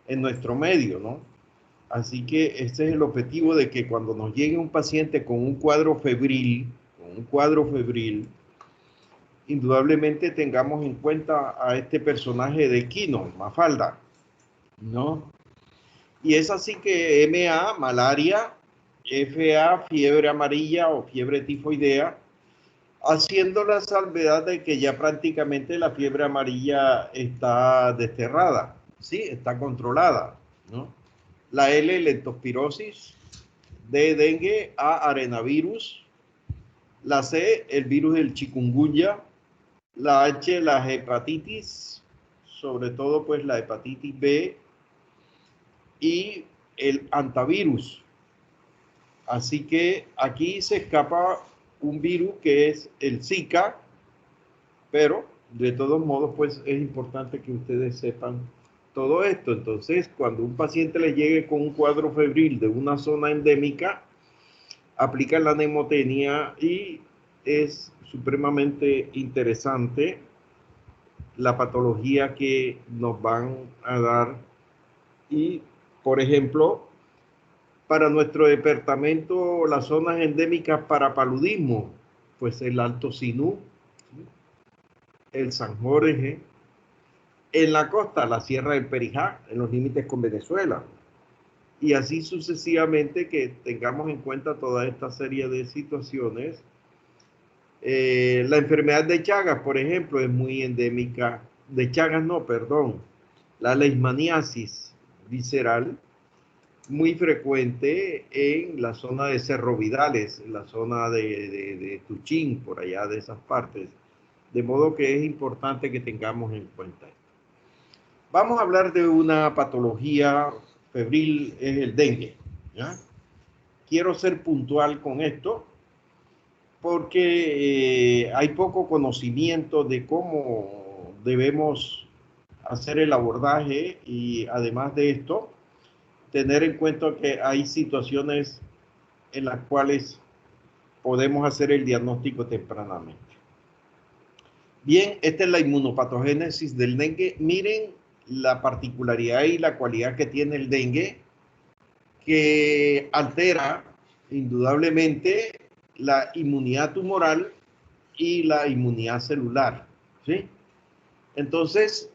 en nuestro medio, ¿no? Así que ese es el objetivo de que cuando nos llegue un paciente con un cuadro febril, indudablemente tengamos en cuenta a este personaje de Quino, Mafalda, ¿no? Y es así que MA, malaria, FA, fiebre amarilla o fiebre tifoidea, haciendo la salvedad de que ya prácticamente la fiebre amarilla está desterrada, ¿sí? Está controlada, ¿no? La L, leptospirosis, D, dengue, A, arenavirus, la C, el virus del chikungunya, la H, la hepatitis, sobre todo pues la hepatitis B y el antivirus. Así que aquí se escapa un virus que es el Zika, pero de todos modos pues es importante que ustedes sepan todo esto. Entonces, cuando un paciente le llegue con un cuadro febril de una zona endémica, aplica la nemotecnia y es supremamente interesante la patología que nos van a dar. Y, por ejemplo, para nuestro departamento, las zonas endémicas para paludismo, pues el Alto Sinú, el San Jorge, en la costa, la Sierra del Perijá, en los límites con Venezuela. Y así sucesivamente, que tengamos en cuenta toda esta serie de situaciones. La enfermedad de Chagas, por ejemplo, es muy endémica. De Chagas no, perdón. La leishmaniasis visceral, muy frecuente en la zona de Cerro Vidales, en la zona de Tuchín, por allá de esas partes. De modo que es importante que tengamos en cuenta esto. Vamos a hablar de una patología febril, es el dengue, ¿ya? Quiero ser puntual con esto porque hay poco conocimiento de cómo debemos hacer el abordaje y además de esto, tener en cuenta que hay situaciones en las cuales podemos hacer el diagnóstico tempranamente. Bien, esta es la inmunopatogénesis del dengue. Miren la particularidad y la cualidad que tiene el dengue, que altera indudablemente la inmunidad tumoral y la inmunidad celular, ¿sí? Entonces,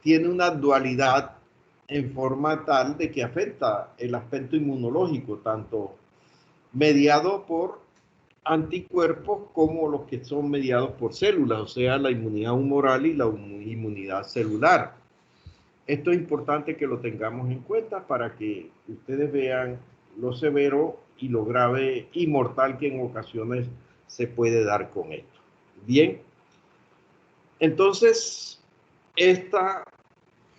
tiene una dualidad en forma tal de que afecta el aspecto inmunológico, tanto mediado por anticuerpos como los que son mediados por células, o sea, la inmunidad humoral y la inmunidad celular. Esto es importante que lo tengamos en cuenta para que ustedes vean lo severo y lo grave y mortal que en ocasiones se puede dar con esto. Bien, entonces, esta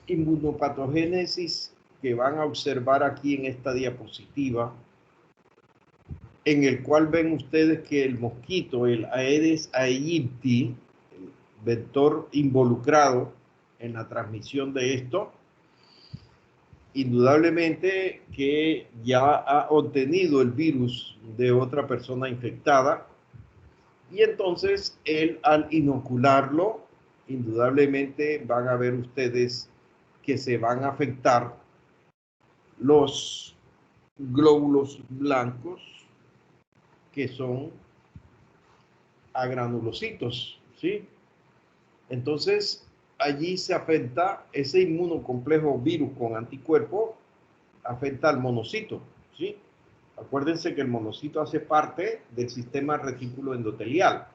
inmunopatogénesis que van a observar aquí en esta diapositiva, en el cual ven ustedes que el mosquito, el Aedes aegypti, el vector involucrado en la transmisión de esto, indudablemente que ya ha obtenido el virus de otra persona infectada y entonces él al inocularlo, indudablemente van a ver ustedes que se van a afectar los glóbulos blancos que son agranulocitos, ¿sí? Entonces, allí se afecta ese inmunocomplejo virus con anticuerpo, afecta al monocito, ¿sí? Acuérdense que el monocito hace parte del sistema retículo endotelial,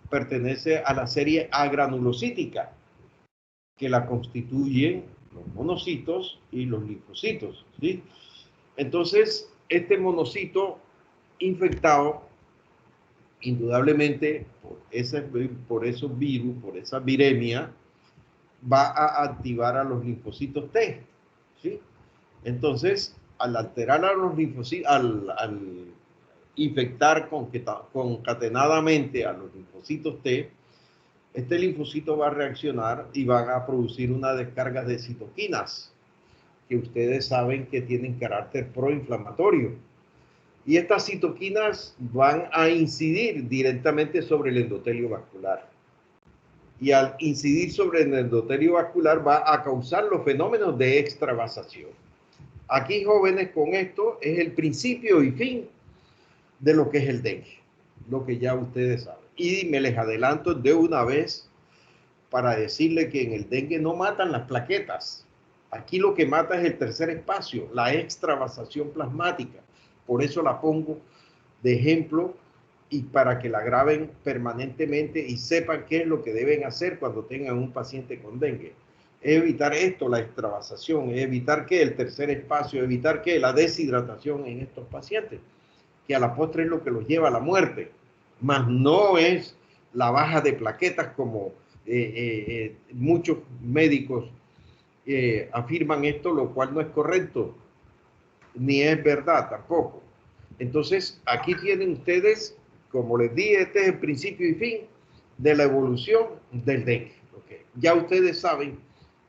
pertenece a la serie agranulocítica, que la constituyen los monocitos y los linfocitos, ¿sí? Entonces, este monocito infectado, indudablemente, por esos virus, por esa viremia, va a activar a los linfocitos T, ¿sí? Entonces, al alterar a los linfocitos, al infectar concatenadamente a los linfocitos T, este linfocito va a reaccionar y van a producir una descarga de citoquinas, que ustedes saben que tienen carácter proinflamatorio. Y estas citoquinas van a incidir directamente sobre el endotelio vascular. y al incidir sobre el endotelio vascular va a causar los fenómenos de extravasación. Aquí, jóvenes, con esto es el principio y fin de lo que es el dengue, lo que ya ustedes saben. Y me les adelanto de una vez para decirle que en el dengue no matan las plaquetas. Aquí lo que mata es el tercer espacio, la extravasación plasmática. Por eso la pongo de ejemplo y para que la graben permanentemente y sepan qué es lo que deben hacer cuando tengan un paciente con dengue. Es evitar esto, la extravasación, es evitar que el tercer espacio, evitar que la deshidratación en estos pacientes, que a la postre es lo que los lleva a la muerte, más no es la baja de plaquetas como muchos médicos afirman esto, lo cual no es correcto, ni es verdad tampoco. Entonces, aquí tienen ustedes, como les dije, este es el principio y fin de la evolución del dengue. Okay. Ya ustedes saben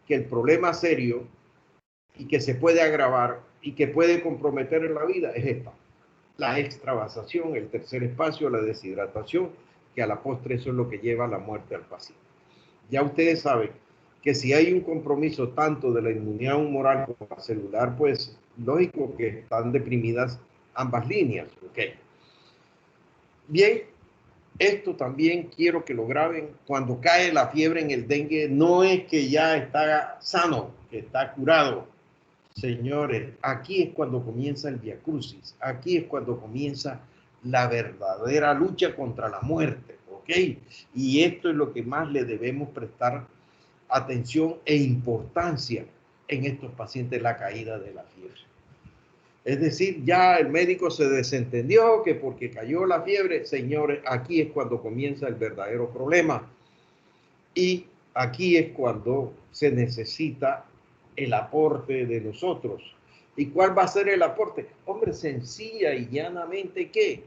que el problema serio y que se puede agravar y que puede comprometer en la vida es esta: la extravasación, el tercer espacio, la deshidratación, que a la postre eso es lo que lleva a la muerte al paciente. Ya ustedes saben que si hay un compromiso tanto de la inmunidad humoral como la celular, pues lógico que están deprimidas ambas líneas. Okay. Bien, esto también quiero que lo graben. Cuando cae la fiebre en el dengue, no es que ya está sano, que está curado. Señores, aquí es cuando comienza el viacrucis, aquí es cuando comienza la verdadera lucha contra la muerte, ¿ok? Y esto es lo que más le debemos prestar atención e importancia en estos pacientes, la caída de la fiebre. Es decir, ya el médico se desentendió que porque cayó la fiebre, señores, aquí es cuando comienza el verdadero problema. Y aquí es cuando se necesita el aporte de nosotros. ¿Y cuál va a ser el aporte? Hombre, sencilla y llanamente, ¿qué?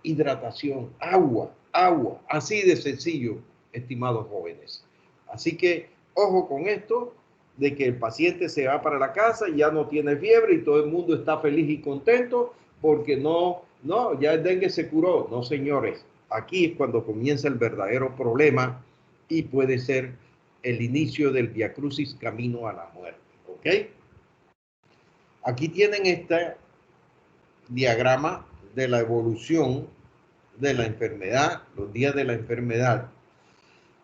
Hidratación, agua, agua, así de sencillo, estimados jóvenes. Así que, ojo con esto, de que el paciente se va para la casa y ya no tiene fiebre y todo el mundo está feliz y contento porque ya el dengue se curó. No, señores, aquí es cuando comienza el verdadero problema y puede ser el inicio del viacrucis camino a la muerte. ¿Ok? Aquí tienen este diagrama de la evolución de la enfermedad, los días de la enfermedad.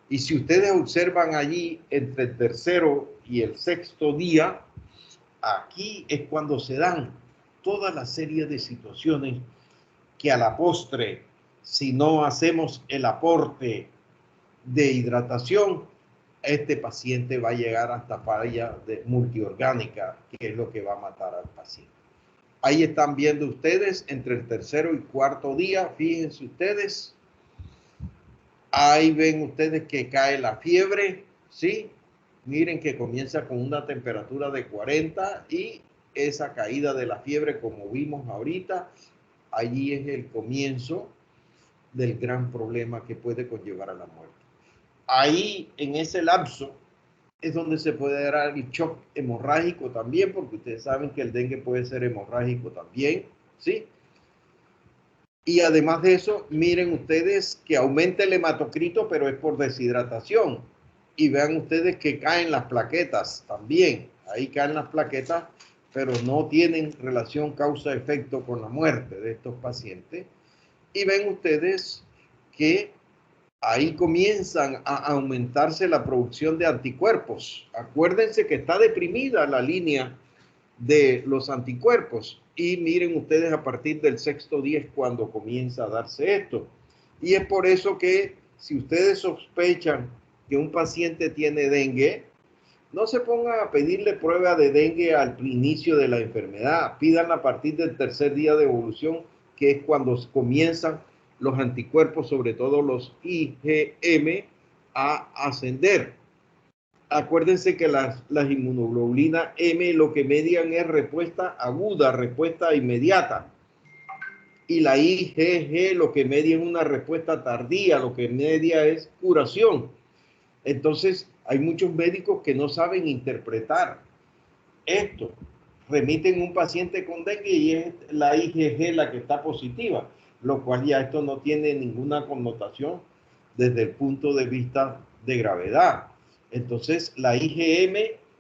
Y si ustedes observan allí entre el tercero y el sexto día, aquí es cuando se dan toda la serie de situaciones que a la postre, si no hacemos el aporte de hidratación, este paciente va a llegar hasta falla multiorgánica, que es lo que va a matar al paciente. Ahí están viendo ustedes entre el tercero y cuarto día, fíjense ustedes, ahí ven ustedes que cae la fiebre, ¿sí? Miren que comienza con una temperatura de 40 y esa caída de la fiebre, como vimos ahorita, allí es el comienzo del gran problema que puede conllevar a la muerte. Ahí, en ese lapso, es donde se puede dar el shock hemorrágico también, porque ustedes saben que el dengue puede ser hemorrágico también, ¿sí? Y además de eso, miren ustedes que aumenta el hematocrito, pero es por deshidratación. Y vean ustedes que caen las plaquetas también. Ahí caen las plaquetas, pero no tienen relación causa-efecto con la muerte de estos pacientes. Y ven ustedes que ahí comienzan a aumentarse la producción de anticuerpos. Acuérdense que está deprimida la línea de los anticuerpos. Y miren ustedes a partir del sexto día es cuando comienza a darse esto. Y es por eso que si ustedes sospechan que un paciente tiene dengue, no se pongan a pedirle prueba de dengue al inicio de la enfermedad. Pídanla a partir del tercer día de evolución, que es cuando comienzan los anticuerpos, sobre todo los IgM, a ascender. Acuérdense que las inmunoglobulinas M lo que median es respuesta aguda, respuesta inmediata. Y la IgG lo que media es una respuesta tardía, lo que media es curación. Entonces, hay muchos médicos que no saben interpretar esto. Remiten un paciente con dengue y es la IgG la que está positiva, lo cual ya esto no tiene ninguna connotación desde el punto de vista de gravedad. Entonces, la IgM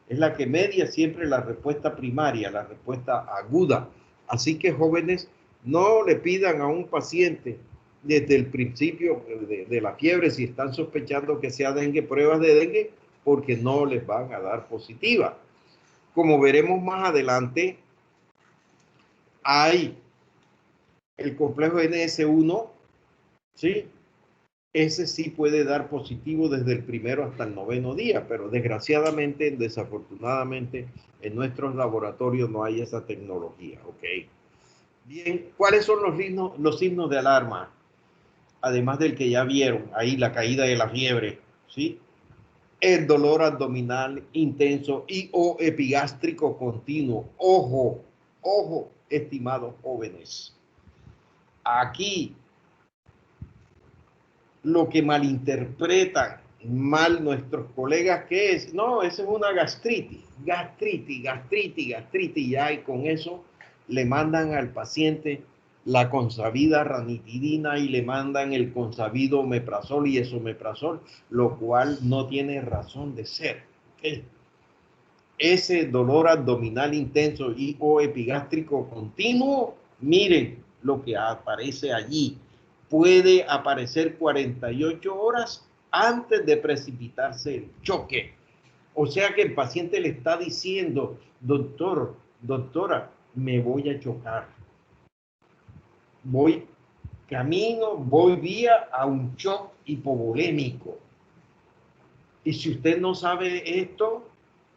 es la que media siempre la respuesta primaria, la respuesta aguda. Así que, jóvenes, no le pidan a un paciente desde el principio de la fiebre, si están sospechando que sea dengue, pruebas de dengue, porque no les van a dar positiva. Como veremos más adelante, hay el complejo NS1, ¿sí? Ese sí puede dar positivo desde el primero hasta el 9º día, pero desgraciadamente, desafortunadamente, en nuestros laboratorios no hay esa tecnología, ¿ok? Bien, ¿cuáles son los signos de alarma? Además del que ya vieron, ahí la caída de la fiebre, ¿sí? El dolor abdominal intenso y o epigástrico continuo. Ojo, ojo, estimados jóvenes. Aquí lo que malinterpretan mal nuestros colegas, que es, no, eso es una gastritis, ya, y con eso le mandan al paciente la consabida ranitidina y le mandan el consabido omeprazol y esomeprazol, lo cual no tiene razón de ser. ¿Okay? Ese dolor abdominal intenso y o epigástrico continuo, miren lo que aparece allí. Puede aparecer 48 horas antes de precipitarse el choque. O sea que el paciente le está diciendo, doctor, doctora, me voy a chocar. Voy vía a un shock hipovolémico. Y si usted no sabe esto,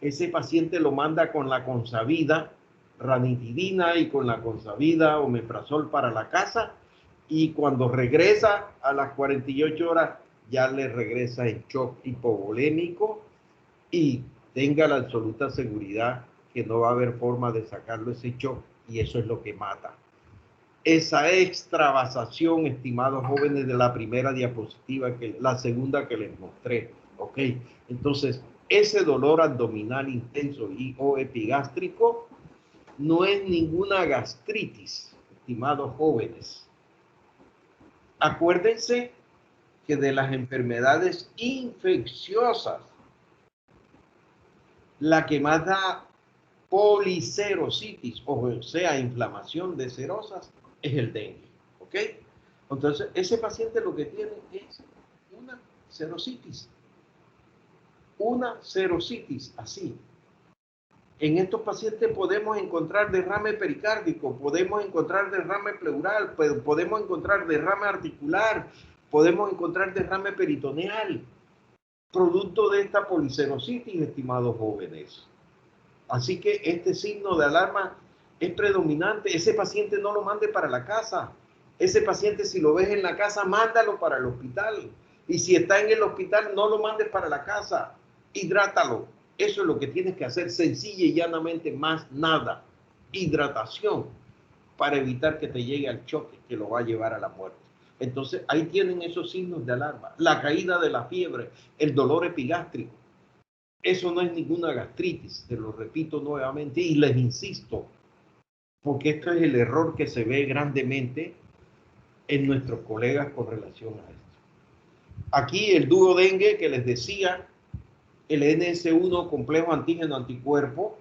ese paciente lo manda con la consabida ranitidina y con la consabida omeprazol para la casa, y cuando regresa a las 48 horas ya le regresa en shock hipovolémico, y tenga la absoluta seguridad que no va a haber forma de sacarlo ese shock, y eso es lo que mata. Esa extravasación, estimados jóvenes, de la primera diapositiva, que la segunda que les mostré, ¿ok? Entonces, ese dolor abdominal intenso y o epigástrico no es ninguna gastritis, estimados jóvenes. Acuérdense que de las enfermedades infecciosas, la que más da policerositis, o sea, inflamación de cerosas, es el dengue, ¿ok? Entonces, ese paciente lo que tiene es una cerositis, así. En estos pacientes podemos encontrar derrame pericárdico, podemos encontrar derrame pleural, podemos encontrar derrame articular, podemos encontrar derrame peritoneal, producto de esta policerositis, estimados jóvenes. Así que este signo de alarma es predominante. Ese paciente no lo mande para la casa. Ese paciente, si lo ves en la casa, mándalo para el hospital. Y si está en el hospital, no lo mandes para la casa. Hidrátalo. Eso es lo que tienes que hacer, sencilla y llanamente, más nada. Hidratación, para evitar que te llegue al choque que lo va a llevar a la muerte. Entonces, ahí tienen esos signos de alarma. La caída de la fiebre, el dolor epigástrico. Eso no es ninguna gastritis, te lo repito nuevamente y les insisto, porque esto es el error que se ve grandemente en nuestros colegas con relación a esto. Aquí el dúo dengue que les decía, el NS1 complejo antígeno anticuerpo,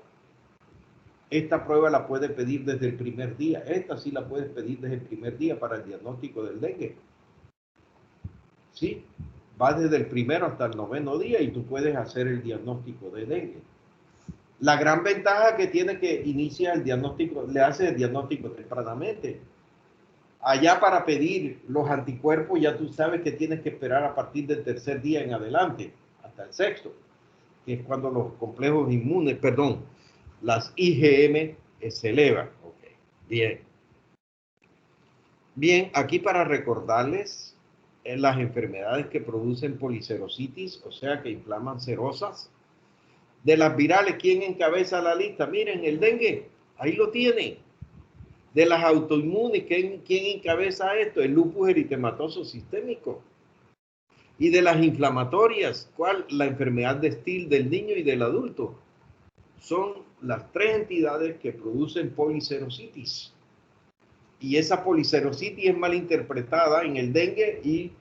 esta prueba la puedes pedir desde el primer día. Esta sí la puedes pedir desde el primer día para el diagnóstico del dengue. ¿Sí? Va desde el primero hasta el 9º día y tú puedes hacer el diagnóstico de dengue. La gran ventaja que tiene que inicia el diagnóstico, le hace el diagnóstico tempranamente. Allá para pedir los anticuerpos ya tú sabes que tienes que esperar a partir del 3er día en adelante, hasta el 6º, que es cuando los complejos inmunes, las IgM se elevan. Okay. Bien. Bien, aquí para recordarles las enfermedades que producen policerositis, o sea, que inflaman cerosas. De las virales, ¿quién encabeza la lista? Miren, el dengue, ahí lo tienen. De las autoinmunes, ¿quién encabeza esto? El lupus eritematoso sistémico. Y de las inflamatorias, ¿cuál? La enfermedad de Still del niño y del adulto. Son las 3 entidades que producen policerositis. Y esa policerositis es mal interpretada en el dengue y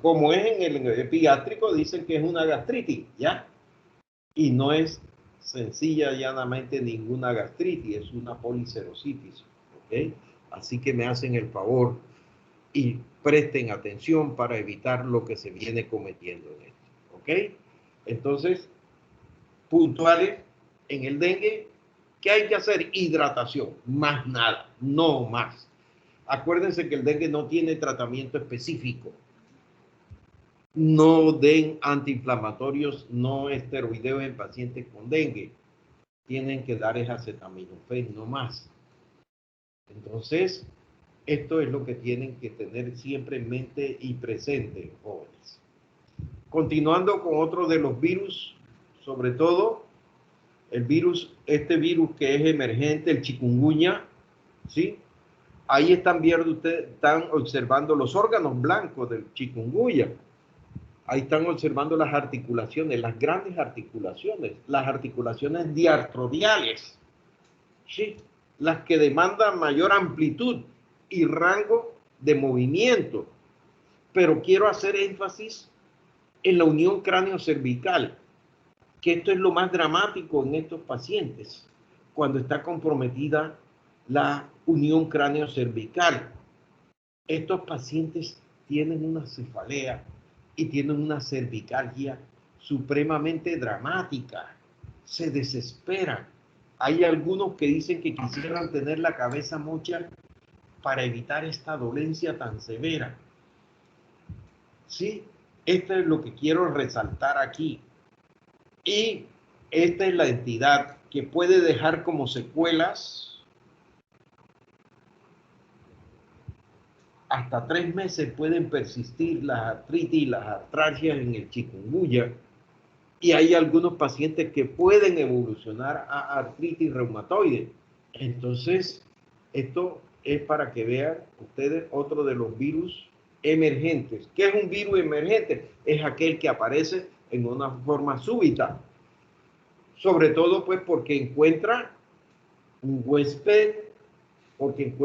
como es en el pediátrico, dicen que es una gastritis, ¿ya? Y no es sencilla llanamente ninguna gastritis, es una policerositis, ¿ok? Así que me hacen el favor y presten atención para evitar lo que se viene cometiendo en esto, ¿ok? Entonces, puntuales en el dengue, ¿qué hay que hacer? Hidratación, más nada, no más. Acuérdense que el dengue no tiene tratamiento específico. No den antiinflamatorios no esteroideos en pacientes con dengue. Tienen que dar es acetaminofén, no más. Entonces, esto es lo que tienen que tener siempre en mente y presente, jóvenes. Continuando con otro de los virus, sobre todo el virus, este virus que es emergente, el chikungunya, ¿sí? Ahí están viendo ustedes, están observando los órganos blancos del chikungunya. Ahí están observando las articulaciones, las grandes articulaciones, las articulaciones diartrodiales, ¿sí? Las que demandan mayor amplitud y rango de movimiento. Pero quiero hacer énfasis en la unión cráneo-cervical, que esto es lo más dramático en estos pacientes, cuando está comprometida la unión cráneo-cervical. Estos pacientes tienen una cefalea y tienen una cervicalgia supremamente dramática. Se desesperan. Hay algunos que dicen que quisieran tener la cabeza mocha para evitar esta dolencia tan severa. Sí, esto es lo que quiero resaltar aquí. Y esta es la entidad que puede dejar como secuelas hasta 3 meses pueden persistir las artritis y las artralgias en el chikungunya, y hay algunos pacientes que pueden evolucionar a artritis reumatoide. Entonces, esto es para que vean ustedes otro de los virus emergentes. ¿Qué es un virus emergente? Es aquel que aparece en una forma súbita, sobre todo pues porque encuentra un huésped, porque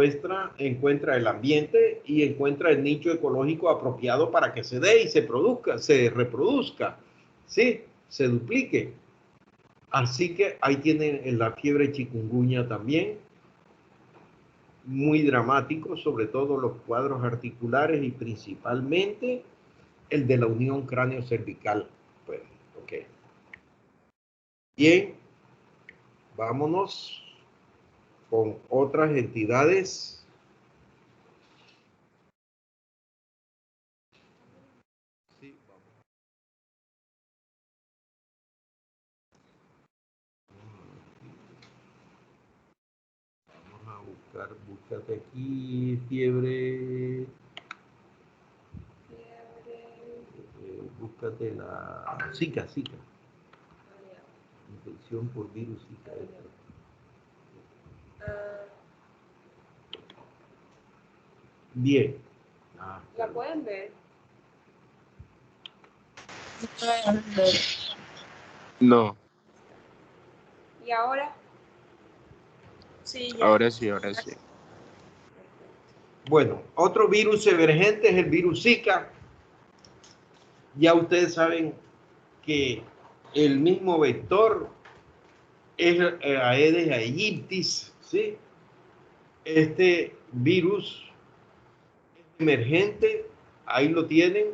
encuentra el ambiente y encuentra el nicho ecológico apropiado para que se dé y se produzca, se reproduzca, ¿sí? Se duplique. Así que ahí tienen la fiebre chikungunya también, muy dramático, sobre todo los cuadros articulares y principalmente el de la unión cráneo-cervical. Pues, ok. Bien, vámonos con otras entidades. Sí, vamos a buscar, búscate aquí, fiebre. Búscate la Zika. Infección por virus Zika. Bien. ¿La pueden ver? No. ¿Y ahora? Sí, ya. Ahora sí, ahora sí. Bueno, otro virus emergente es el virus Zika. Ya ustedes saben que el mismo vector es Aedes aegyptis, ¿sí? Este virus emergente, ahí lo tienen.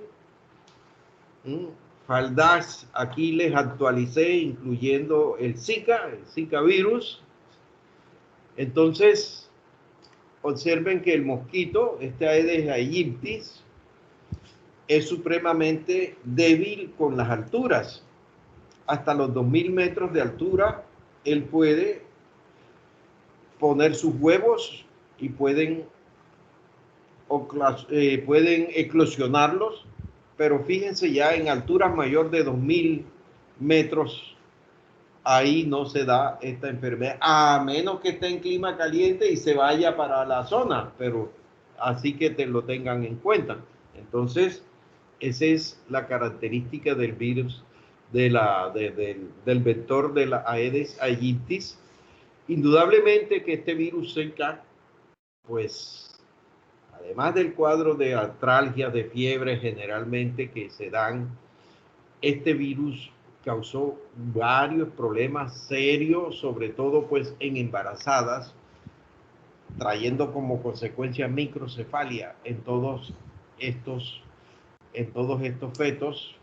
Faldas, aquí les actualicé, incluyendo el Zika virus. Entonces, observen que el mosquito, este Aedes aegyptis, es supremamente débil con las alturas. Hasta los 2000 metros de altura, él puede poner sus huevos y pueden eclosionarlos, pero fíjense ya en alturas mayor de 2000 metros, ahí no se da esta enfermedad, a menos que esté en clima caliente y se vaya para la zona, pero así que te lo tengan en cuenta. Entonces, esa es la característica del virus, del vector de la Aedes aegyptis. Indudablemente que este virus Zika, pues, además del cuadro de artralgia, de fiebre generalmente que se dan, este virus causó varios problemas serios, sobre todo pues en embarazadas, trayendo como consecuencia microcefalia en todos estos fetos.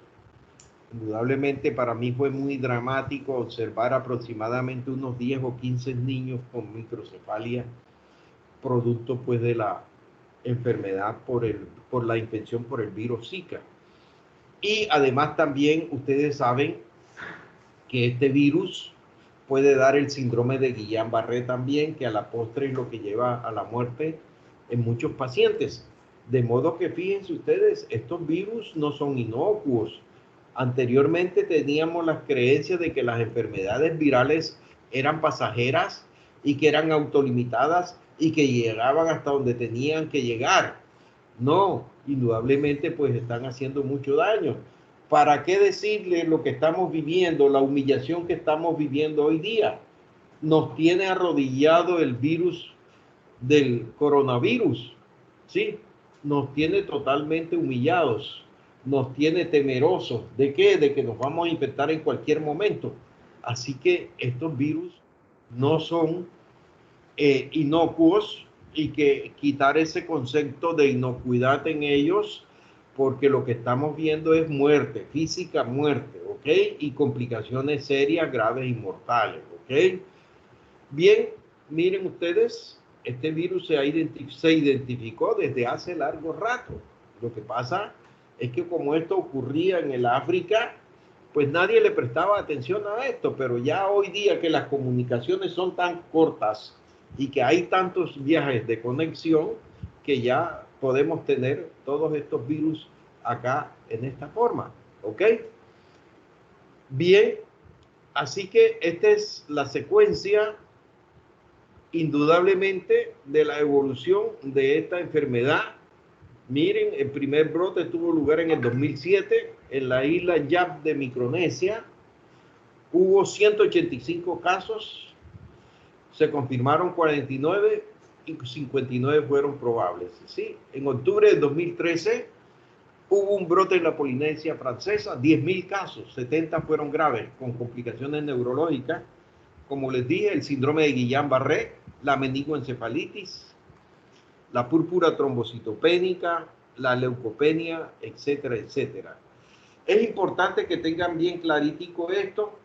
Indudablemente para mí fue muy dramático observar aproximadamente unos 10 o 15 niños con microcefalia, producto pues de la enfermedad por la infección por el virus Zika. Y además también ustedes saben que este virus puede dar el síndrome de Guillain-Barré también, que a la postre es lo que lleva a la muerte en muchos pacientes. De modo que fíjense ustedes, estos virus no son inocuos. Anteriormente teníamos las creencias de que las enfermedades virales eran pasajeras y que eran autolimitadas y que llegaban hasta donde tenían que llegar. No, indudablemente pues están haciendo mucho daño. ¿Para qué decirle lo que estamos viviendo, la humillación que estamos viviendo hoy día? Nos tiene arrodillado el virus del coronavirus, ¿sí? Nos tiene totalmente humillados, nos tiene temerosos. ¿De qué? De que nos vamos a infectar en cualquier momento. Así que estos virus no son inocuos, y que quitar ese concepto de inocuidad en ellos, porque lo que estamos viendo es muerte, física muerte, ¿ok? Y complicaciones serias, graves y mortales, ¿ok? Bien, miren ustedes, este virus se identificó desde hace largo rato. Lo que pasa es que como esto ocurría en el África, pues nadie le prestaba atención a esto, pero ya hoy día que las comunicaciones son tan cortas y que hay tantos viajes de conexión, que ya podemos tener todos estos virus acá en esta forma, ¿ok? Bien, así que esta es la secuencia indudablemente de la evolución de esta enfermedad. Miren, el primer brote tuvo lugar en el 2007 en la isla Yap de Micronesia. Hubo 185 casos, se confirmaron 49 y 59 fueron probables. ¿Sí? En octubre del 2013 hubo un brote en la Polinesia Francesa, 10.000 casos, 70 fueron graves con complicaciones neurológicas. Como les dije, el síndrome de Guillain-Barré, la meningoencefalitis, la púrpura trombocitopénica, la leucopenia, etcétera, etcétera. Es importante que tengan bien clarítico esto.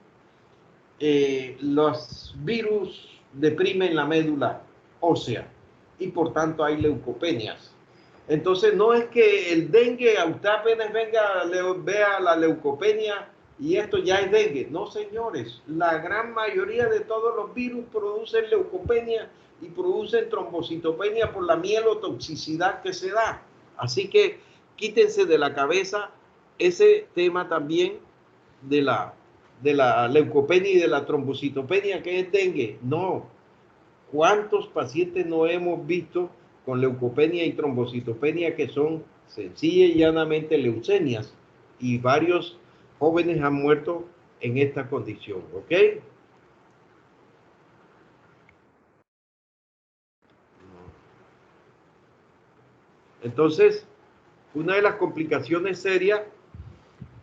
Los virus deprimen la médula ósea y por tanto hay leucopenias. Entonces no es que el dengue, a usted apenas venga, vea la leucopenia y esto ya es dengue. No, señores, la gran mayoría de todos los virus producen leucopenia y producen trombocitopenia por la mielotoxicidad que se da. Así que quítense de la cabeza ese tema también de la leucopenia y de la trombocitopenia, que es dengue. No. ¿Cuántos pacientes no hemos visto con leucopenia y trombocitopenia que son sencilla y llanamente leucemias? Y varios jóvenes han muerto en esta condición, ¿ok? Entonces, una de las complicaciones serias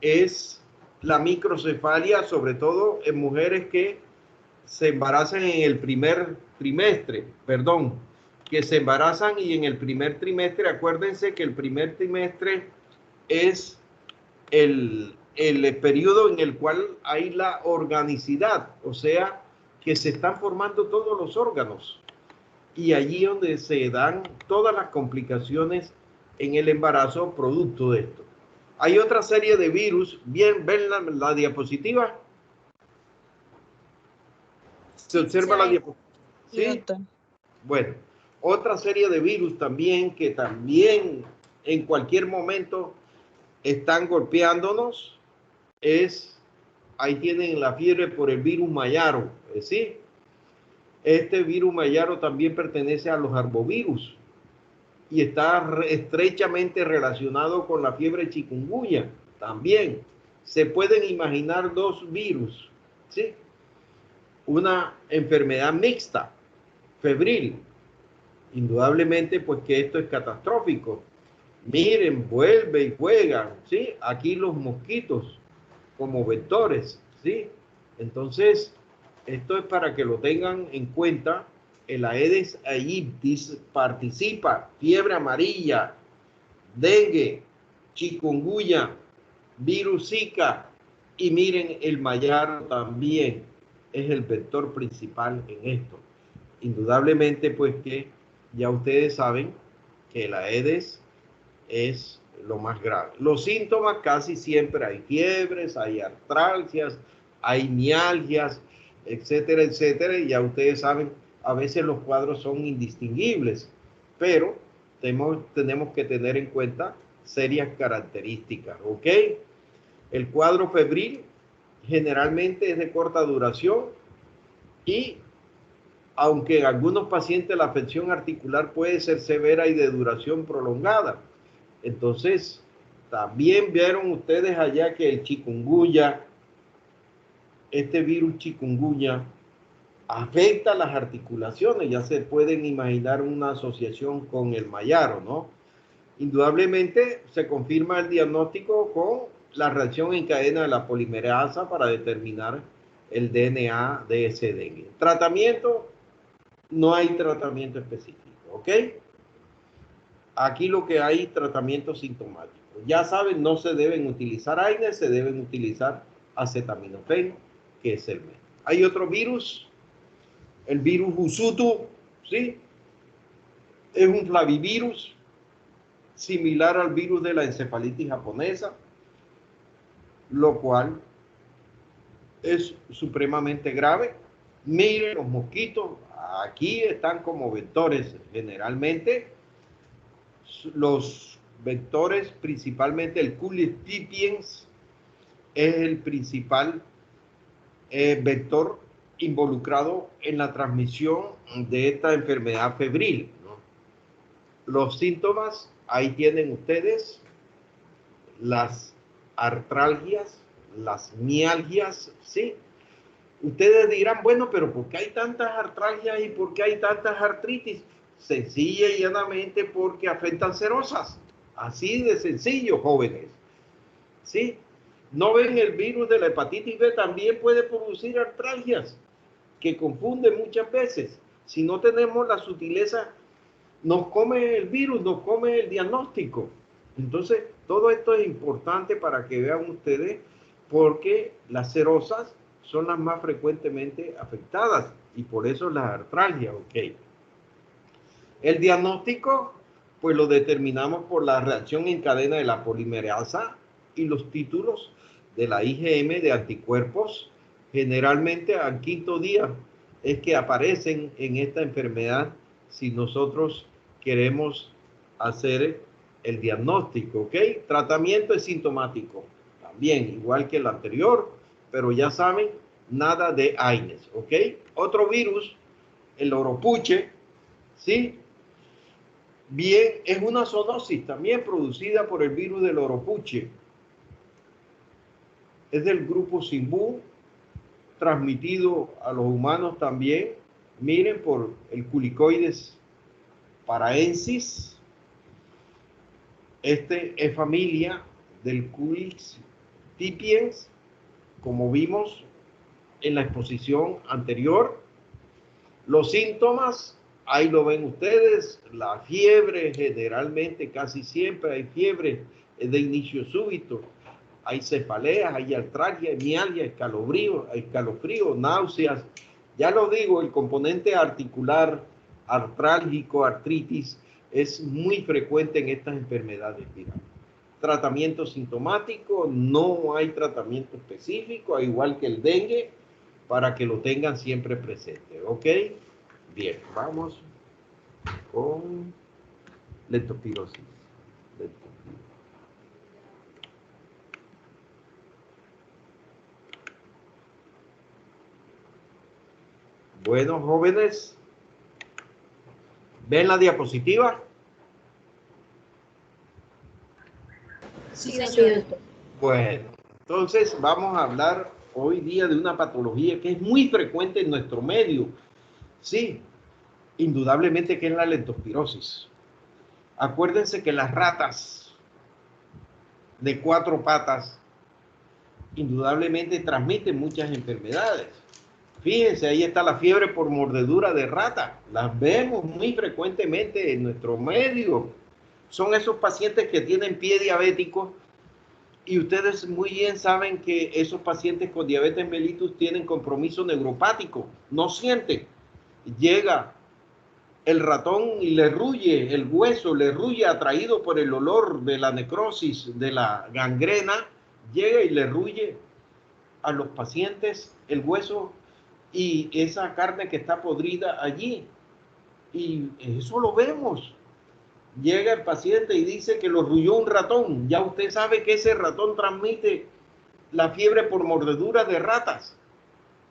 es la microcefalia, sobre todo en mujeres que se embarazan en el primer trimestre, que se embarazan y en el primer trimestre, acuérdense que el primer trimestre es el periodo en el cual hay la organicidad, o sea, que se están formando todos los órganos, y allí donde se dan todas las complicaciones en el embarazo producto de esto. Hay otra serie de virus, bien, ven la diapositiva. Se observa la diapositiva. ¿Sí? Bueno, otra serie de virus también que también en cualquier momento están golpeándonos es, ahí tienen la fiebre por el virus Mayaro, ¿sí? Este virus Mayaro también pertenece a los arbovirus y está estrechamente relacionado con la fiebre chikungunya también. Se pueden imaginar dos virus, ¿sí? Una enfermedad mixta, febril, Indudablemente, pues que esto es catastrófico. Miren, vuelve y juegan, ¿sí? Aquí los mosquitos como vectores, ¿sí? Entonces, esto es para que lo tengan en cuenta. El Aedes aegypti participa, fiebre amarilla, dengue, chikungunya, virus Zika, y miren, el mayaro también es el vector principal en esto. Indudablemente, pues que ya ustedes saben que la Aedes es lo más grave. Los síntomas casi siempre hay fiebres, hay artralgias, hay mialgias, etcétera, etcétera. Y ya ustedes saben, a veces los cuadros son indistinguibles, pero tenemos que tener en cuenta serias características, ¿ok? El cuadro febril generalmente es de corta duración y aunque en algunos pacientes la afección articular puede ser severa y de duración prolongada. Entonces, también vieron ustedes allá que el chikungunya, este virus chikungunya, afecta las articulaciones. Ya se pueden imaginar una asociación con el mayaro, ¿no? Indudablemente se confirma el diagnóstico con la reacción en cadena de la polimerasa para determinar el DNA de ese dengue. Tratamiento, no hay tratamiento específico, ¿ok? Aquí lo que hay tratamiento sintomático. Ya saben, no se deben utilizar AINES, se deben utilizar acetaminofén, que es el método. Hay otro virus, el virus Usutu, ¿sí? Es un flavivirus similar al virus de la encefalitis japonesa, lo cual es supremamente grave. Miren los mosquitos, aquí están como vectores generalmente. Los vectores, principalmente el Culex pipiens, es el principal vector involucrado en la transmisión de esta enfermedad febril, ¿no? Los síntomas, ahí tienen ustedes las artralgias, las mialgias, ¿sí? Ustedes dirán, bueno, pero ¿por qué hay tantas artralgias y por qué hay tantas artritis? Sencilla y llanamente porque afectan serosas. Así de sencillo, jóvenes. ¿Sí? ¿No ven el virus de la hepatitis B? También puede producir artralgias, que confunden muchas veces. Si no tenemos la sutileza, nos come el virus, nos come el diagnóstico. Entonces, todo esto es importante para que vean ustedes, porque las serosas son las más frecuentemente afectadas y por eso las artralgias, ¿ok? El diagnóstico, pues lo determinamos por la reacción en cadena de la polimerasa y los títulos de la IgM de anticuerpos, generalmente al quinto día es que aparecen en esta enfermedad si nosotros queremos hacer el diagnóstico, ¿ok? Tratamiento es sintomático, también igual que el anterior, pero ya saben, nada de AINES, ¿ok? Otro virus, el oropuche, ¿sí? Bien, es una zoonosis también producida por el virus del oropuche. Es del grupo Simbu, transmitido a los humanos también. Miren, por el Culicoides paraensis. Este es familia del Culex pipiens, como vimos en la exposición anterior. Los síntomas, ahí lo ven ustedes, la fiebre, generalmente casi siempre hay fiebre de inicio súbito, hay cefaleas, hay artralgia, hay mialgia, escalofrío, náuseas. Ya lo digo, el componente articular, artrálgico, artritis, es muy frecuente en estas enfermedades virales. Tratamiento sintomático, no hay tratamiento específico, igual que el dengue, para que lo tengan siempre presente, ¿ok? Bien, vamos con leptospirosis. Bueno, jóvenes, ¿ven la diapositiva? Sí, señor. Bueno, entonces vamos a hablar hoy día de una patología que es muy frecuente en nuestro medio. Sí, indudablemente que es la leptospirosis. Acuérdense que las ratas de 4 patas indudablemente transmiten muchas enfermedades. Fíjense, ahí está la fiebre por mordedura de rata. Las vemos muy frecuentemente en nuestro medio. Son esos pacientes que tienen pie diabético y ustedes muy bien saben que esos pacientes con diabetes mellitus tienen compromiso neuropático. No sienten. Llega el ratón y le ruye el hueso, le ruye atraído por el olor de la necrosis, de la gangrena, llega y le ruye a los pacientes el hueso y esa carne que está podrida allí. Y eso lo vemos. Llega el paciente y dice que lo ruyó un ratón. Ya usted sabe que ese ratón transmite la fiebre por mordedura de ratas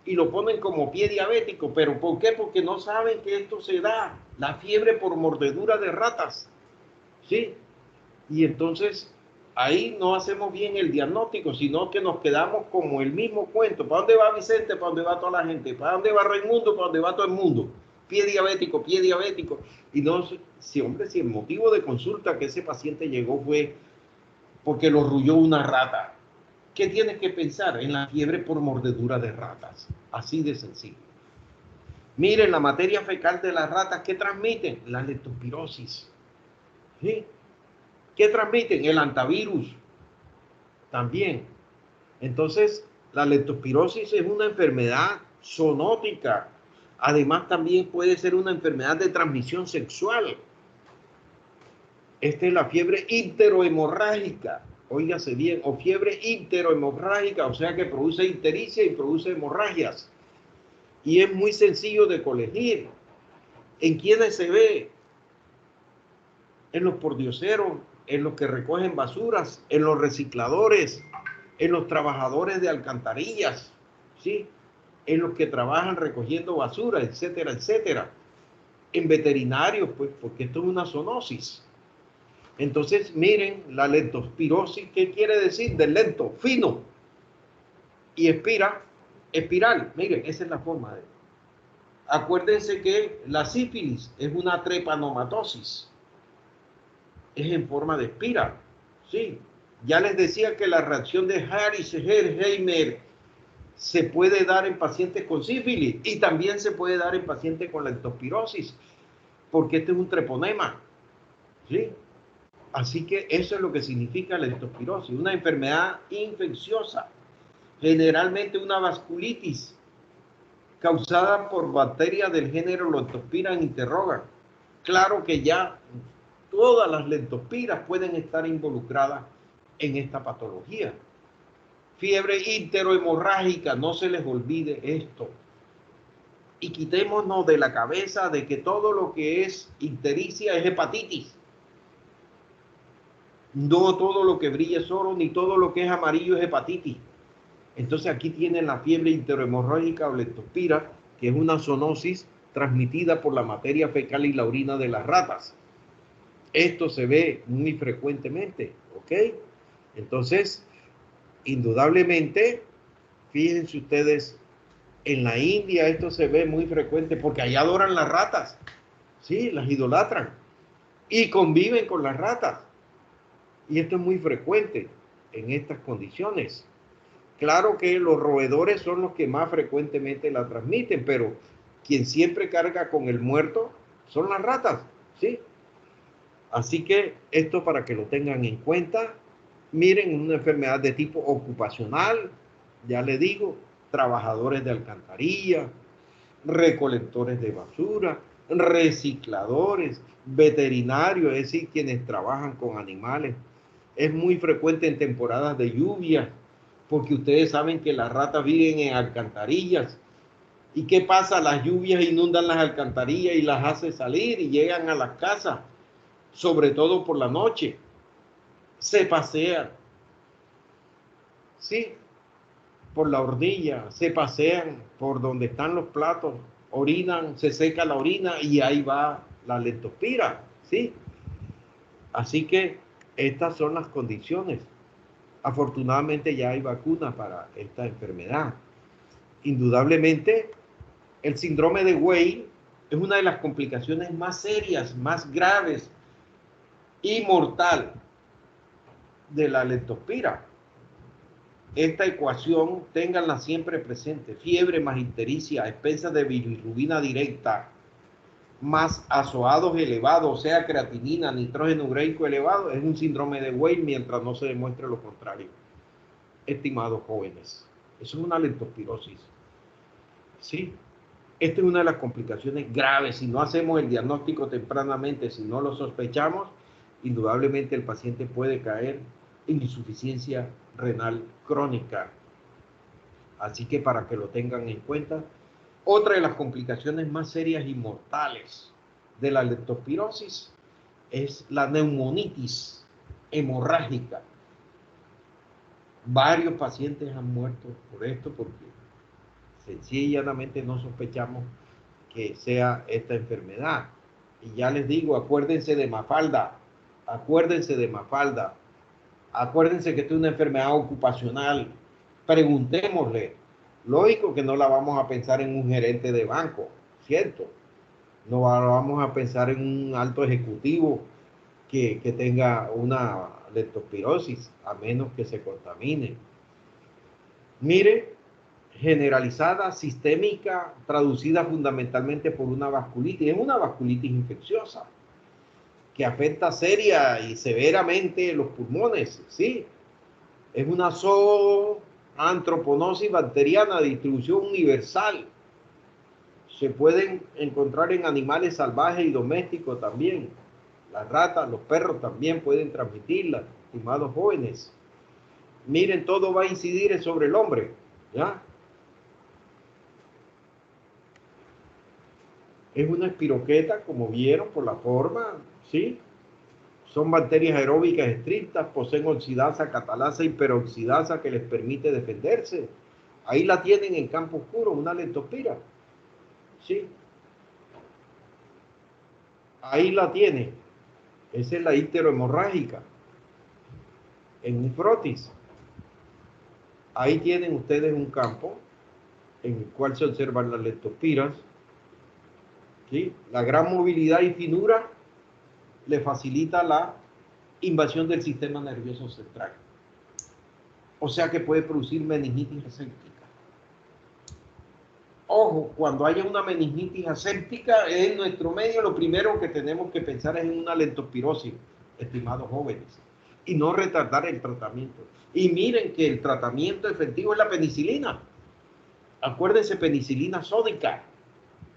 y lo ponen como pie diabético. ¿Pero por qué? Porque no saben que esto se da, la fiebre por mordedura de ratas. ¿Sí? Y entonces ahí no hacemos bien el diagnóstico, sino que nos quedamos como el mismo cuento. ¿Para dónde va Vicente? ¿Para dónde va toda la gente? ¿Para dónde va Raimundo? ¿Para dónde va todo el mundo? Pie diabético, pie diabético. Y no, si hombre, si el motivo de consulta que ese paciente llegó fue porque lo ruyó una rata. ¿Qué tienes que pensar? En la fiebre por mordedura de ratas. Así de sencillo. Miren, la materia fecal de las ratas, ¿qué transmiten? La leptospirosis. ¿Sí? ¿Qué transmiten? El antivirus también. Entonces, la leptospirosis es una enfermedad zoonótica. Además, también puede ser una enfermedad de transmisión sexual. Esta es la fiebre icterohemorrágica. Óigase bien, o fiebre icterohemorrágica, o sea que produce ictericia y produce hemorragias. Y es muy sencillo de colegir. ¿En quiénes se ve? En los pordioseros, en los que recogen basuras, en los recicladores, en los trabajadores de alcantarillas, ¿sí? En los que trabajan recogiendo basura, etcétera, etcétera. En veterinarios, pues, porque esto es una zoonosis. Entonces, miren, la leptospirosis, ¿qué quiere decir? Del lento, fino. Y espiral, miren, esa es la forma de... Acuérdense que la sífilis es una trepanomatosis. Es en forma de espiral, ¿sí? Ya les decía que la reacción de Harris-Herheimer se puede dar en pacientes con sífilis y también se puede dar en pacientes con leptospirosis, porque este es un treponema, ¿sí? Así que eso es lo que significa la leptospirosis, una enfermedad infecciosa, generalmente una vasculitis causada por bacterias del género Leptospira interroga. Claro que ya todas las leptospiras pueden estar involucradas en esta patología. Fiebre icterohemorrágica, no se les olvide esto. Y quitémonos de la cabeza de que todo lo que es ictericia es hepatitis. No todo lo que brilla es oro, ni todo lo que es amarillo es hepatitis. Entonces aquí tienen la fiebre icterohemorrágica o leptospira, que es una zoonosis transmitida por la materia fecal y la orina de las ratas. Esto se ve muy frecuentemente, ¿ok? Entonces, indudablemente, fíjense ustedes, en la India esto se ve muy frecuente porque allá adoran las ratas, ¿sí? Las idolatran y conviven con las ratas. Y esto es muy frecuente en estas condiciones. Claro que los roedores son los que más frecuentemente la transmiten, pero quien siempre carga con el muerto son las ratas, ¿sí? Así que esto para que lo tengan en cuenta. Miren, una enfermedad de tipo ocupacional, ya le digo, trabajadores de alcantarilla, recolectores de basura, recicladores, veterinarios, es decir, quienes trabajan con animales. Es muy frecuente en temporadas de lluvia, porque ustedes saben que las ratas viven en alcantarillas. ¿Y qué pasa? Las lluvias inundan las alcantarillas y las hace salir y llegan a las casas, sobre todo por la noche. Se pasean, ¿sí? Por la orilla, se pasean por donde están los platos, orinan, se seca la orina y ahí va la leptospira, ¿sí? Así que estas son las condiciones. Afortunadamente ya hay vacuna para esta enfermedad. Indudablemente, el síndrome de Weil Es una de las complicaciones más serias, más graves y mortal de la leptospira. Esta ecuación, ténganla siempre presente. Fiebre más ictericia a expensas de bilirrubina directa, más azoados elevados, o sea, creatinina, nitrógeno ureico elevado, es un síndrome de Weil mientras no se demuestre lo contrario. Estimados jóvenes, eso es una leptospirosis. Sí, esta es una de las complicaciones graves. Si no hacemos el diagnóstico tempranamente, si no lo sospechamos, indudablemente el paciente puede caer en insuficiencia renal crónica. Así que para que lo tengan en cuenta, otra de las complicaciones más serias y mortales de la leptospirosis es la neumonitis hemorrágica. Varios pacientes han muerto por esto porque sencillamente no sospechamos que sea esta enfermedad. Y ya les digo, acuérdense de Mafalda, acuérdense de Mafalda, acuérdense que esta es una enfermedad ocupacional. Preguntémosle. Lógico que no la vamos a pensar en un gerente de banco, ¿cierto? No vamos a pensar en un alto ejecutivo que tenga una leptospirosis, a menos que se contamine. Mire, generalizada, sistémica, traducida fundamentalmente por una vasculitis. Es una vasculitis infecciosa que afecta seria y severamente los pulmones, ¿sí? Es una zooantroponosis bacteriana de distribución universal. Se pueden encontrar en animales salvajes y domésticos también. Las ratas, los perros también pueden transmitirla, estimados jóvenes. Miren, todo va a incidir sobre el hombre, ¿ya? Es una espiroqueta, como vieron por la forma, ¿sí? Son bacterias aeróbicas estrictas, poseen oxidasa, catalasa y peroxidasa que les permite defenderse. Ahí la tienen en campo oscuro, una leptospira, ¿sí? Ahí la tienen. Esa es la icterohemorrágica. En un frotis. Ahí tienen ustedes un campo en el cual se observan las leptospiras, ¿sí? La gran movilidad y finura le facilita la invasión del sistema nervioso central. O sea que puede producir meningitis aséptica. Ojo, cuando haya una meningitis aséptica en nuestro medio, lo primero que tenemos que pensar es en una leptospirosis, estimados jóvenes, y no retardar el tratamiento. Y miren que el tratamiento efectivo es la penicilina. Acuérdense, penicilina sódica,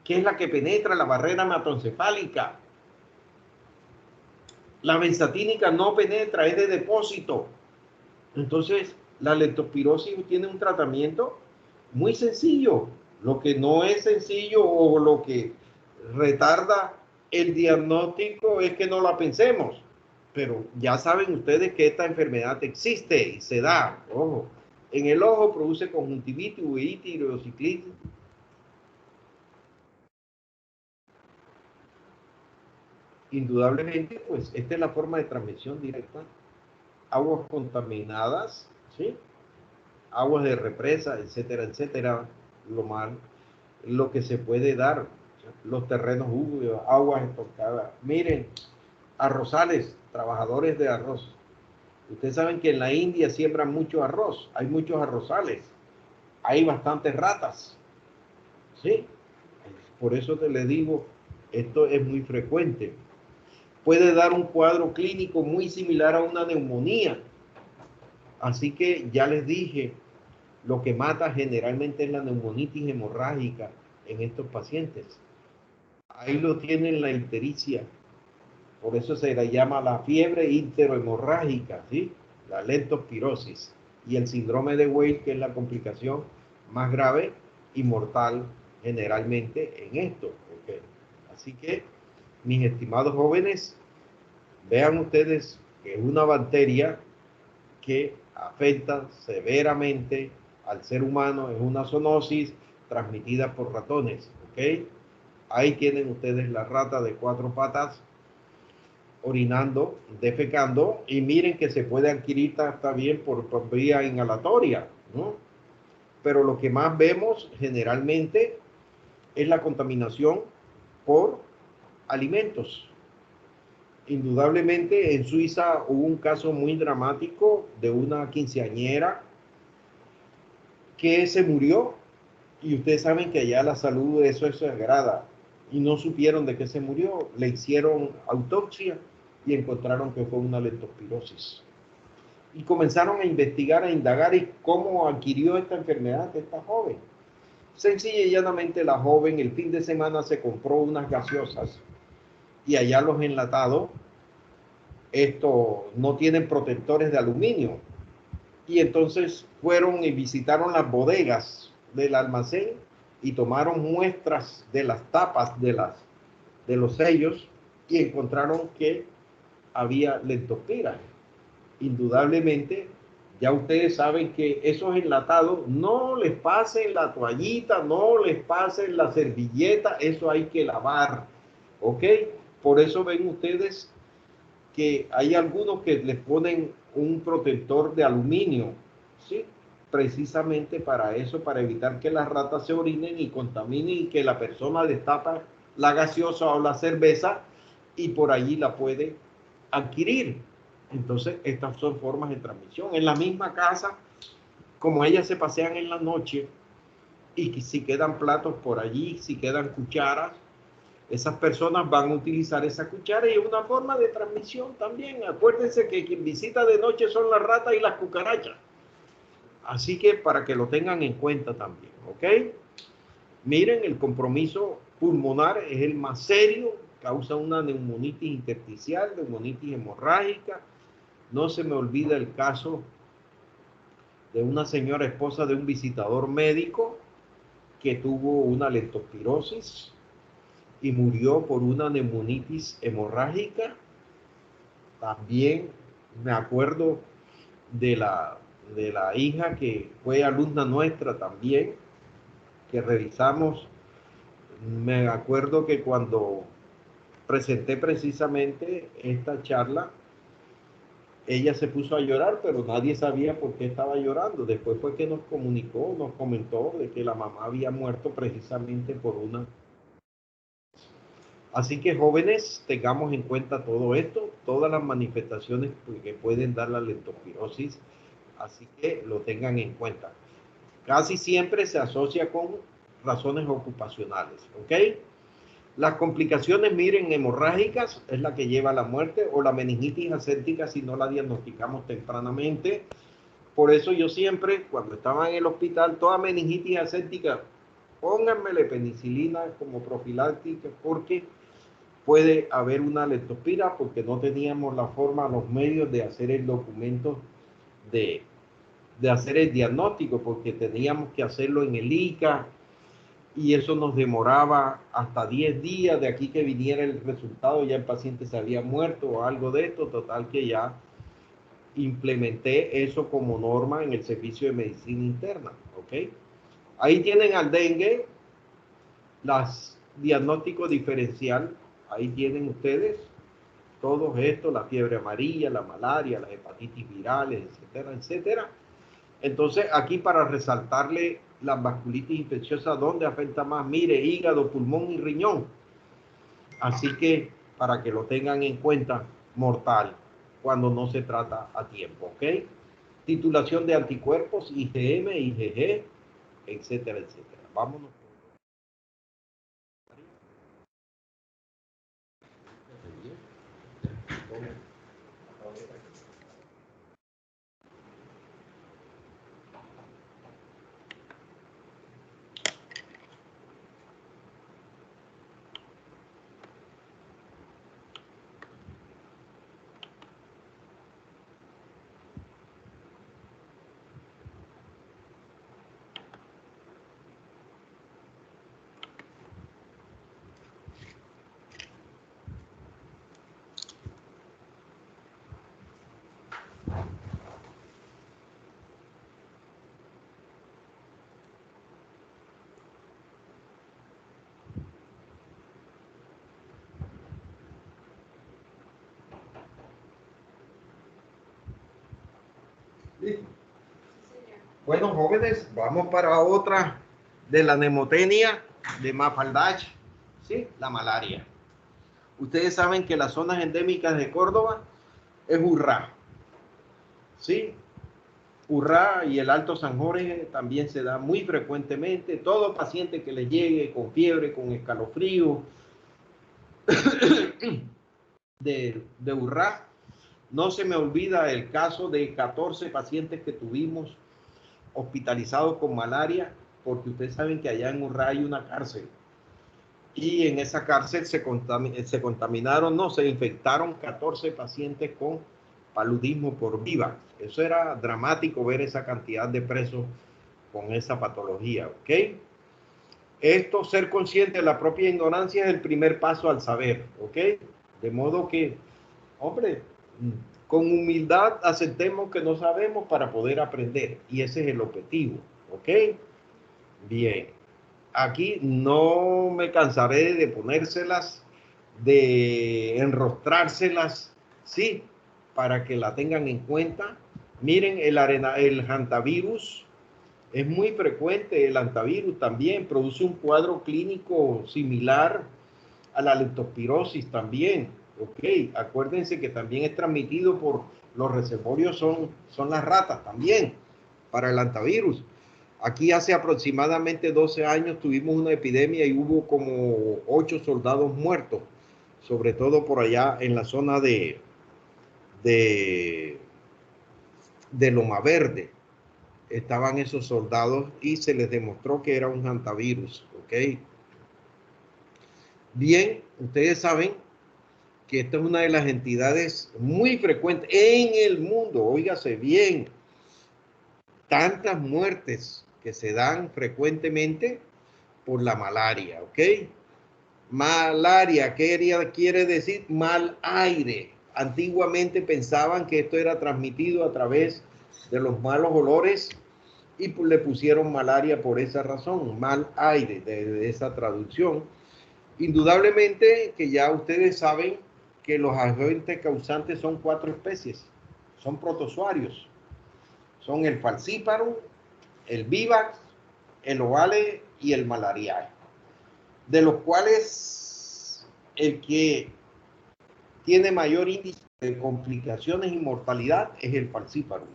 que es la que penetra la barrera hematoencefálica. La benzatínica no penetra, es de depósito. Entonces, la leptospirosis tiene un tratamiento muy sencillo. Lo que no es sencillo o lo que retarda el diagnóstico es que no la pensemos. Pero ya saben ustedes que esta enfermedad existe y se da. Ojo, en el ojo produce conjuntivitis, uveitis, tireociclitis. Indudablemente, pues esta es la forma de transmisión directa. Aguas contaminadas, ¿sí? Aguas de represa, etcétera, etcétera, lo que se puede dar, los terrenos húmedos, aguas estancadas. Miren, arrozales, trabajadores de arroz. Ustedes saben que en la India siembran mucho arroz, hay muchos arrozales, hay bastantes ratas, ¿sí? Por eso te le digo, esto es muy frecuente. Puede dar un cuadro clínico muy similar a una neumonía. Así que ya les dije, lo que mata generalmente es la neumonitis hemorrágica en estos pacientes. Ahí lo tienen la ictericia. Por eso se la llama la fiebre icterohemorrágica, ¿sí? La leptospirosis. Y el síndrome de Weil, que es la complicación más grave y mortal generalmente en esto. ¿Okay? Así que, mis estimados jóvenes, vean ustedes que es una bacteria que afecta severamente al ser humano, es una zoonosis transmitida por ratones, ¿ok? Ahí tienen ustedes la rata de 4 patas orinando, defecando, y miren que se puede adquirir también por vía inhalatoria, ¿no? Pero lo que más vemos generalmente es la contaminación por alimentos. Indudablemente en Suiza hubo un caso muy dramático de una quinceañera que se murió, y ustedes saben que allá la salud eso es sagrada, y no supieron de qué se murió. Le hicieron autopsia y encontraron que fue una leptospirosis. Y comenzaron a investigar, a indagar y cómo adquirió esta enfermedad esta joven. Sencilla y llanamente la joven el fin de semana se compró unas gaseosas y allá los enlatados, estos no tienen protectores de aluminio. Y entonces fueron y visitaron las bodegas del almacén y tomaron muestras de las tapas de los sellos y encontraron que había leptospira. Indudablemente, ya ustedes saben que esos enlatados no les pasen la toallita, no les pasen la servilleta, eso hay que lavar, ¿ok? Por eso ven ustedes que hay algunos que les ponen un protector de aluminio, ¿sí? Precisamente para eso, para evitar que las ratas se orinen y contaminen y que la persona destapa la gaseosa o la cerveza y por allí la puede adquirir. Entonces, estas son formas de transmisión. En la misma casa, como ellas se pasean en la noche y si quedan platos por allí, si quedan cucharas, esas personas van a utilizar esa cuchara y es una forma de transmisión también. Acuérdense que quien visita de noche son las ratas y las cucarachas. Así que para que lo tengan en cuenta también, ¿ok? Miren, el compromiso pulmonar es el más serio, causa una neumonitis intersticial, neumonitis hemorrágica. No se me olvida el caso de una señora esposa de un visitador médico que tuvo una leptospirosis y murió por una neumonitis hemorrágica. También me acuerdo de la hija que fue alumna nuestra también, que revisamos. Me acuerdo que cuando presenté precisamente esta charla, ella se puso a llorar, pero nadie sabía por qué estaba llorando. Después fue que nos comunicó, nos comentó de que la mamá había muerto precisamente por una. Así que jóvenes, tengamos en cuenta todo esto, todas las manifestaciones que pueden dar la leptospirosis, así que lo tengan en cuenta. Casi siempre se asocia con razones ocupacionales, ¿ok? Las complicaciones, miren, hemorrágicas es la que lleva a la muerte, o la meningitis aséptica si no la diagnosticamos tempranamente. Por eso yo siempre, cuando estaba en el hospital, toda meningitis aséptica, pónganmele penicilina como profiláctica, porque puede haber una leptospira, porque no teníamos la forma, los medios de hacer el documento de hacer el diagnóstico, porque teníamos que hacerlo en el ICA, y eso nos demoraba hasta 10 días de aquí que viniera el resultado, ya el paciente se había muerto o algo de esto. Total que ya implementé eso como norma en el servicio de medicina interna, ¿ok? Ahí tienen al dengue, las diagnóstico diferencial, ahí tienen ustedes todos estos, la fiebre amarilla, la malaria, las hepatitis virales, etcétera, etcétera. Entonces, aquí para resaltarle la vasculitis infecciosa, ¿dónde afecta más? Mire, hígado, pulmón y riñón. Así que, para que lo tengan en cuenta, mortal, cuando no se trata a tiempo, ¿ok? Titulación de anticuerpos, IgM, IgG, etcétera, etcétera. Vámonos. Bueno, jóvenes, vamos para otra de la nemotenia de Mafaldach. ¿sí? La malaria. Ustedes saben que las zonas endémicas de Córdoba es Urrá, ¿sí? Urrá y el Alto San Jorge también se da muy frecuentemente. Todo paciente que le llegue con fiebre, con escalofrío de Urrá, no se me olvida el caso de 14 pacientes que tuvimos hospitalizados con malaria, porque ustedes saben que allá en Urrá hay una cárcel. Y en esa cárcel se infectaron 14 pacientes con paludismo por viva. Eso era dramático ver esa cantidad de presos con esa patología, ¿ok? Esto, ser consciente de la propia ignorancia, es el primer paso al saber, ¿ok? De modo que, hombre, con humildad aceptemos que no sabemos para poder aprender. Y ese es el objetivo, ¿ok? Bien. Aquí no me cansaré de ponérselas, de enrostrárselas, sí, para que la tengan en cuenta. Miren, el hantavirus es muy frecuente, el hantavirus también produce un cuadro clínico similar a la leptospirosis también, ok. Acuérdense que también es transmitido por los reservorios, son las ratas también, para el hantavirus. Aquí hace aproximadamente 12 años tuvimos una epidemia y hubo como 8 soldados muertos, sobre todo por allá en la zona de Loma Verde. Estaban esos soldados y se les demostró que era un hantavirus, ¿ok? Bien, ustedes saben que esta es una de las entidades muy frecuentes en el mundo, óigase bien, tantas muertes que se dan frecuentemente por la malaria, ¿ok? Malaria, ¿qué quiere decir? Mal aire. Antiguamente pensaban que esto era transmitido a través de los malos olores y le pusieron malaria por esa razón, mal aire, de esa traducción. Indudablemente que ya ustedes saben que los agentes causantes son 4 especies, son protozoarios, son el falciparum, el vivax, el ovale y el malariae, de los cuales el que tiene mayor índice de complicaciones y mortalidad es el falciparum.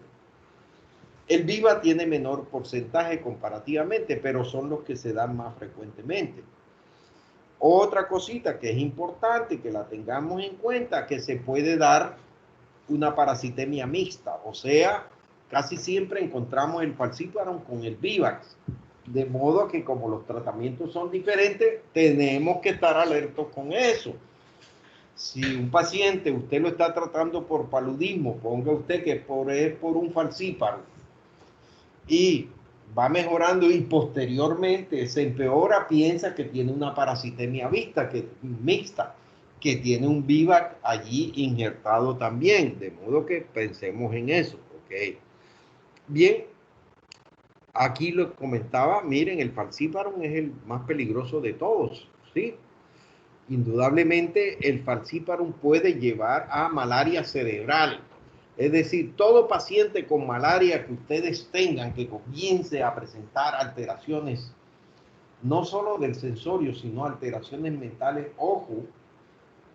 El viva tiene menor porcentaje comparativamente, pero son los que se dan más frecuentemente. Otra cosita que es importante que la tengamos en cuenta, que se puede dar una parasitemia mixta, o sea, casi siempre encontramos el falciparum con el vivax, de modo que como los tratamientos son diferentes, tenemos que estar alertos con eso. Si un paciente usted lo está tratando por paludismo, ponga usted que es por un falciparum y va mejorando y posteriormente se empeora, piensa que tiene una parasitemia mixta, que tiene un vivax allí injertado también, de modo que pensemos en eso, ¿ok? Bien, aquí lo comentaba, miren, el falciparum es el más peligroso de todos, ¿sí? Indudablemente el falciparum puede llevar a malaria cerebral. Es decir, todo paciente con malaria que ustedes tengan que comience a presentar alteraciones, no solo del sensorio, sino alteraciones mentales, ojo,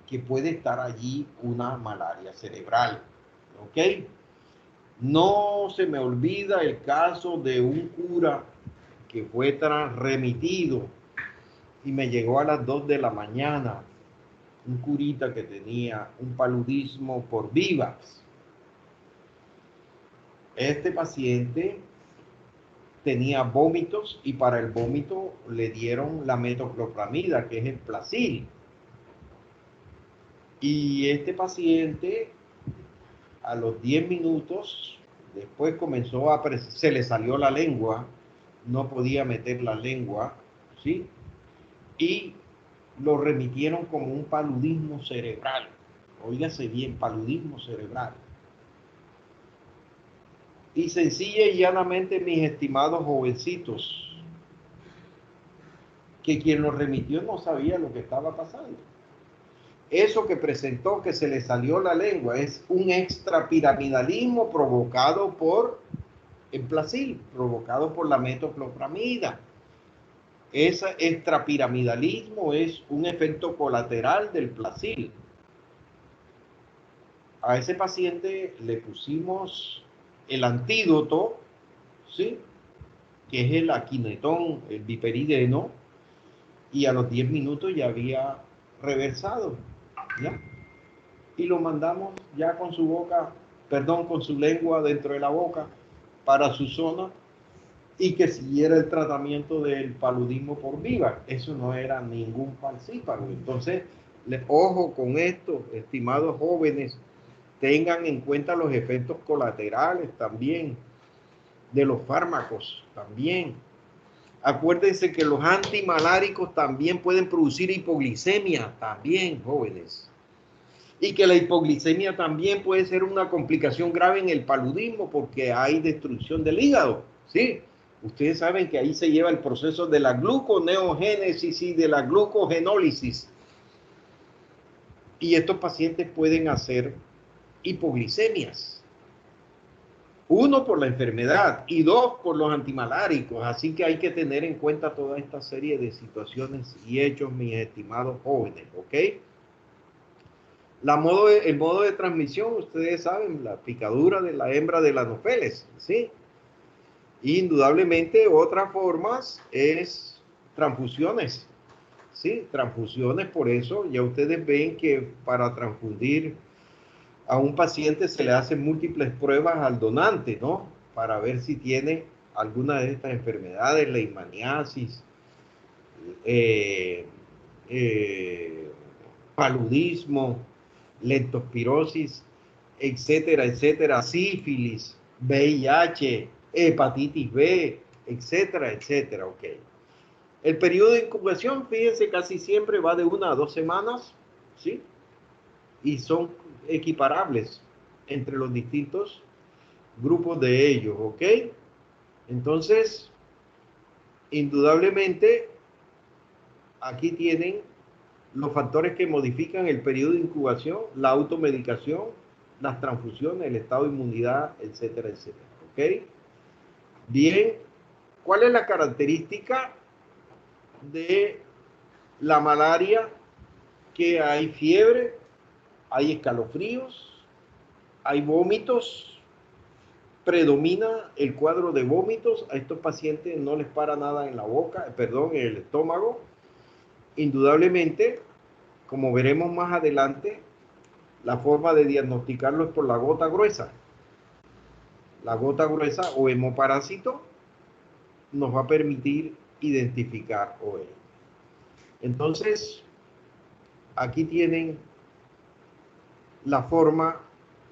que puede estar allí una malaria cerebral. ¿Ok? No se me olvida el caso de un cura que fue remitido y me llegó a las 2 de la mañana, un curita que tenía un paludismo por vivax. Este paciente tenía vómitos y para el vómito le dieron la metoclopramida, que es el Placil. Y este paciente a los 10 minutos después se le salió la lengua, no podía meter la lengua, ¿sí? Y lo remitieron como un paludismo cerebral. Óigase bien, paludismo cerebral. Y sencilla y llanamente, mis estimados jovencitos, que quien lo remitió no sabía lo que estaba pasando. Eso que presentó, que se le salió la lengua, es un extrapiramidalismo provocado por el Placil, provocado por la metoclopramida. Ese extrapiramidalismo es un efecto colateral del placil. A ese paciente le pusimos el antídoto, ¿sí? Que es el aquinetón, el biperideno, y a los 10 minutos ya había reversado, ¿ya? Y lo mandamos ya con su boca, perdón, con su lengua dentro de la boca para su zona y que siguiera el tratamiento del paludismo por viva. Eso no era ningún falcíparo. Entonces, ojo con esto, estimados jóvenes, tengan en cuenta los efectos colaterales también de los fármacos también. Acuérdense que los antimaláricos también pueden producir hipoglicemia también, jóvenes. Y que la hipoglicemia también puede ser una complicación grave en el paludismo porque hay destrucción del hígado, ¿sí? Ustedes saben que ahí se lleva el proceso de la gluconeogénesis y de la glucogenólisis. Y estos pacientes pueden hacer hipoglicemias. Uno, por la enfermedad y dos, por los antimaláricos. Así que hay que tener en cuenta toda esta serie de situaciones y hechos, mis estimados jóvenes, ¿ok? El modo de transmisión, ustedes saben, la picadura de la hembra del Anopheles, ¿sí? Indudablemente, otras formas es transfusiones, ¿sí? Transfusiones, por eso ya ustedes ven que para transfundir a un paciente se le hacen múltiples pruebas al donante, ¿no? Para ver si tiene alguna de estas enfermedades, leishmaniasis, eh, paludismo, leptospirosis, etcétera, etcétera, sífilis, VIH, hepatitis B, etcétera, etcétera, ok. El periodo de incubación, fíjense, casi siempre va de 1 a 2 semanas, ¿sí? Y son equiparables entre los distintos grupos de ellos, ¿ok? Entonces, indudablemente, aquí tienen los factores que modifican el periodo de incubación, la automedicación, las transfusiones, el estado de inmunidad, etcétera, etcétera. ¿Ok? Bien, ¿cuál es la característica de la malaria? Que hay fiebre, hay escalofríos, hay vómitos, predomina el cuadro de vómitos. A estos pacientes no les para nada en la boca, perdón, en el estómago. Indudablemente, como veremos más adelante, la forma de diagnosticarlo es por la gota gruesa. La gota gruesa o hemoparásito nos va a permitir identificar OE. Entonces, aquí tienen la forma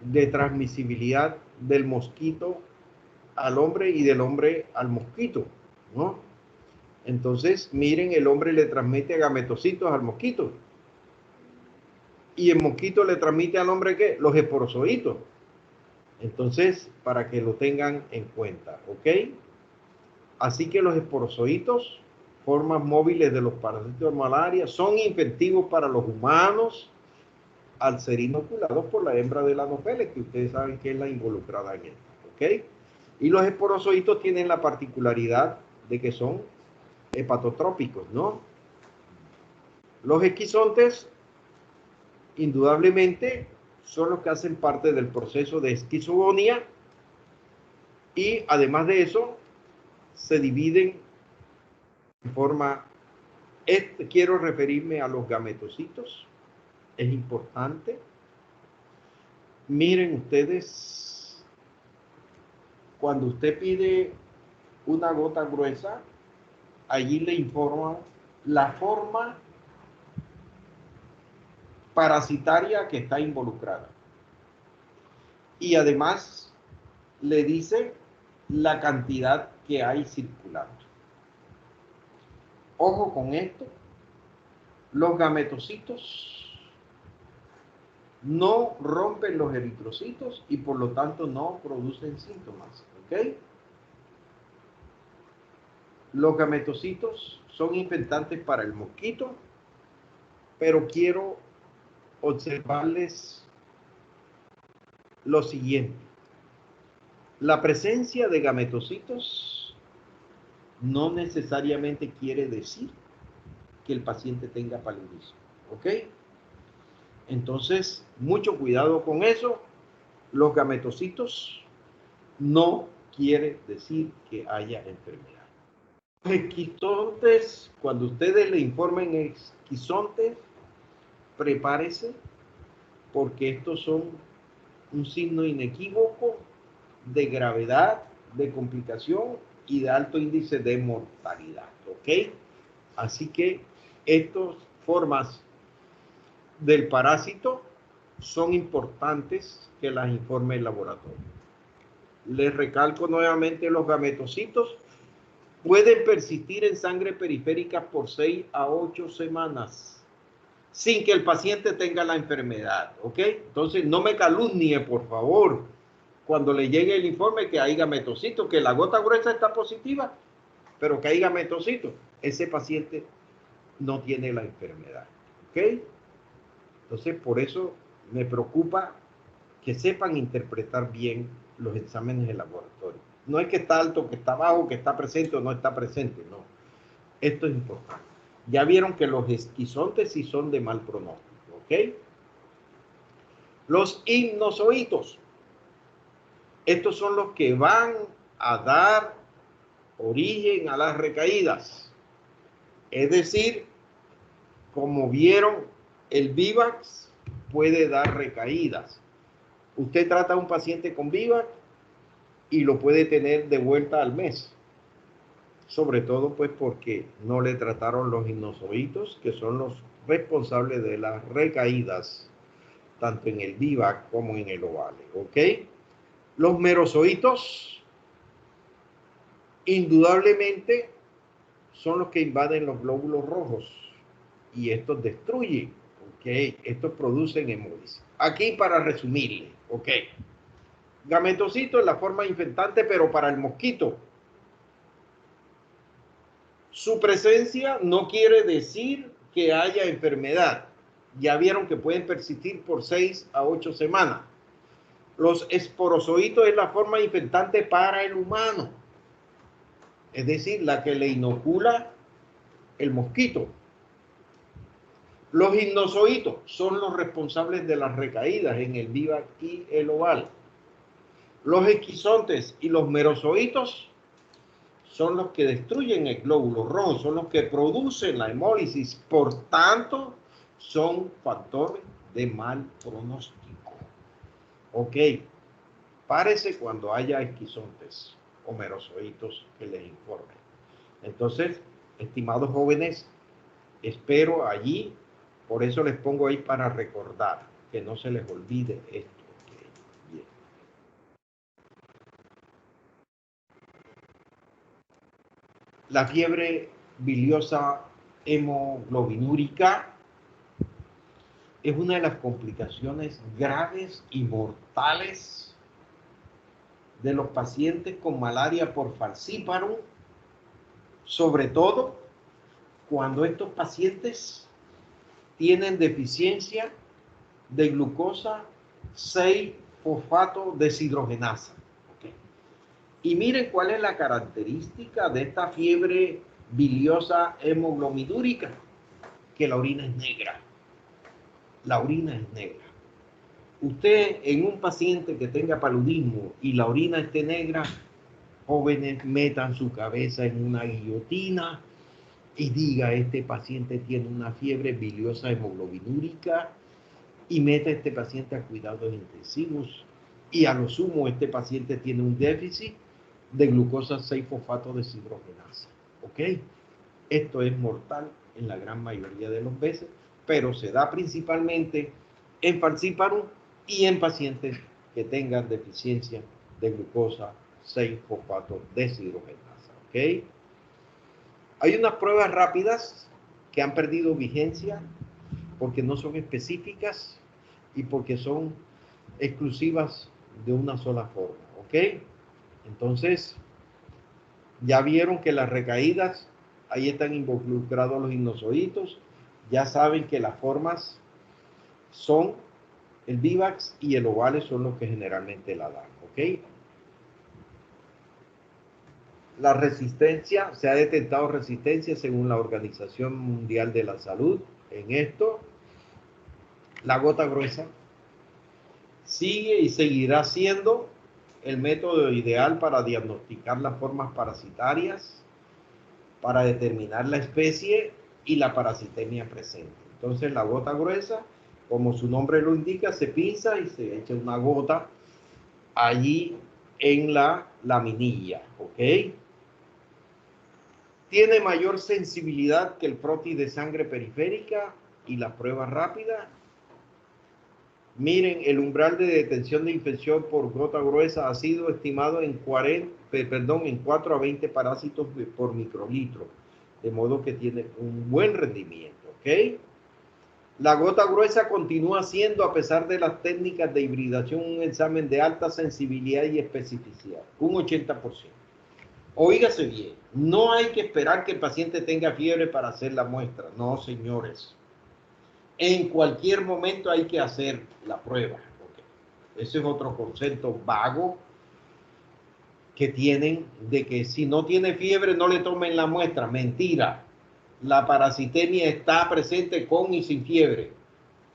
de transmisibilidad del mosquito al hombre y del hombre al mosquito, ¿no? Entonces, miren, el hombre le transmite gametocitos al mosquito. Y el mosquito le transmite al hombre, ¿qué? Los esporozoitos. Entonces, para que lo tengan en cuenta, ¿ok? Así que los esporozoitos, formas móviles de los parásitos de malaria, son infectivos para los humanos al ser inoculados por la hembra del Anopheles, que ustedes saben que es la involucrada en esto, ¿ok? Y los esporozoitos tienen la particularidad de que son hepatotrópicos, ¿no? Los esquizontes, indudablemente, son los que hacen parte del proceso de esquizogonía y además de eso, se dividen en forma, quiero referirme a los gametocitos, es importante. Miren ustedes, cuando usted pide una gota gruesa, allí le informan la forma parasitaria que está involucrada. Y además le dice la cantidad que hay circulando. Ojo con esto, los gametocitos no rompen los eritrocitos y por lo tanto no producen síntomas, ¿ok? Los gametocitos son infectantes para el mosquito, pero quiero observarles lo siguiente. La presencia de gametocitos no necesariamente quiere decir que el paciente tenga paludismo. ¿Ok? Entonces, mucho cuidado con eso. Los gametocitos no quiere decir que haya enfermedad. Los esquizontes, cuando ustedes le informen esquizontes, prepárese porque estos son un signo inequívoco de gravedad, de complicación y de alto índice de mortalidad. ¿Ok? Así que estas formas del parásito son importantes que las informe el laboratorio. Les recalco nuevamente, los gametocitos pueden persistir en sangre periférica por 6 a 8 semanas sin que el paciente tenga la enfermedad, ¿ok? Entonces, no me calumnie, por favor, cuando le llegue el informe que hay gametocitos, que la gota gruesa está positiva, pero que hay gametocitos. Ese paciente no tiene la enfermedad, ¿ok? Entonces, por eso me preocupa que sepan interpretar bien los exámenes de laboratorio. No es que está alto, que está bajo, que está presente o no está presente, no. Esto es importante. Ya vieron que los esquizontes sí son de mal pronóstico, ¿ok? Los hipnozoitos. Estos son los que van a dar origen a las recaídas. Es decir, como vieron, el Vivax puede dar recaídas. Usted trata a un paciente con Vivax y lo puede tener de vuelta al mes. Sobre todo pues porque no le trataron los hipnozoitos, que son los responsables de las recaídas, tanto en el Vivax como en el Ovale, ¿ok? Los merozoitos, indudablemente, son los que invaden los glóbulos rojos y estos destruyen, ¿ok? Estos producen hemólisis. Aquí para resumirle, ¿ok? Gametocito es la forma infectante, pero para el mosquito. Su presencia no quiere decir que haya enfermedad. Ya vieron que pueden persistir por 6 a 8 semanas. Los esporozoitos es la forma infectante para el humano. Es decir, la que le inocula el mosquito. Los hipnozoitos son los responsables de las recaídas en el Vivax y el Oval. Los esquizontes y los merozoitos son los que destruyen el glóbulo rojo, son los que producen la hemólisis, por tanto, son factores de mal pronóstico. Ok, párese cuando haya esquizontes o merozoitos que les informen. Entonces, estimados jóvenes, espero allí, por eso les pongo ahí para recordar, que no se les olvide esto. Okay, bien. La fiebre biliosa hemoglobinúrica es una de las complicaciones graves y mortales de los pacientes con malaria por falciparum, sobre todo cuando estos pacientes tienen deficiencia de glucosa 6-fosfato deshidrogenasa. ¿Okay? Y miren cuál es la característica de esta fiebre biliosa hemoglobinúrica, que la orina es negra. La orina es negra. Usted en un paciente que tenga paludismo y la orina esté negra, jóvenes, metan su cabeza en una guillotina y diga, este paciente tiene una fiebre biliosa hemoglobinúrica, y meta a este paciente a cuidados intensivos, y a lo sumo este paciente tiene un déficit de glucosa 6-fosfato deshidrogenasa. ¿Ok? Esto es mortal en la gran mayoría de las veces, pero se da principalmente en falciparum y en pacientes que tengan deficiencia de glucosa 6-fosfato deshidrogenasa. ¿Ok? Hay unas pruebas rápidas que han perdido vigencia porque no son específicas y porque son exclusivas de una sola forma. ¿Ok? Entonces, ya vieron que las recaídas, ahí están involucrados los hipnozoitos. Ya saben que las formas son el Vivax y el Ovale son los que generalmente la dan. ¿Ok? La resistencia, se ha detectado resistencia según la Organización Mundial de la Salud en esto. La gota gruesa sigue y seguirá siendo el método ideal para diagnosticar las formas parasitarias, para determinar la especie y la parasitemia presente. Entonces la gota gruesa, como su nombre lo indica, se pinza y se echa una gota allí en la laminilla, ¿ok? Tiene mayor sensibilidad que el frotis de sangre periférica y la prueba rápida. Miren, el umbral de detención de infección por gota gruesa ha sido estimado en 4 a 20 parásitos por microlitro, de modo que tiene un buen rendimiento, ¿ok? La gota gruesa continúa siendo, a pesar de las técnicas de hibridación, un examen de alta sensibilidad y especificidad, un 80%. Oígase bien, no hay que esperar que el paciente tenga fiebre para hacer la muestra, no, señores. En cualquier momento hay que hacer la prueba. Okay. Ese es otro concepto vago que tienen de que si no tiene fiebre no le tomen la muestra. Mentira. La parasitemia está presente con y sin fiebre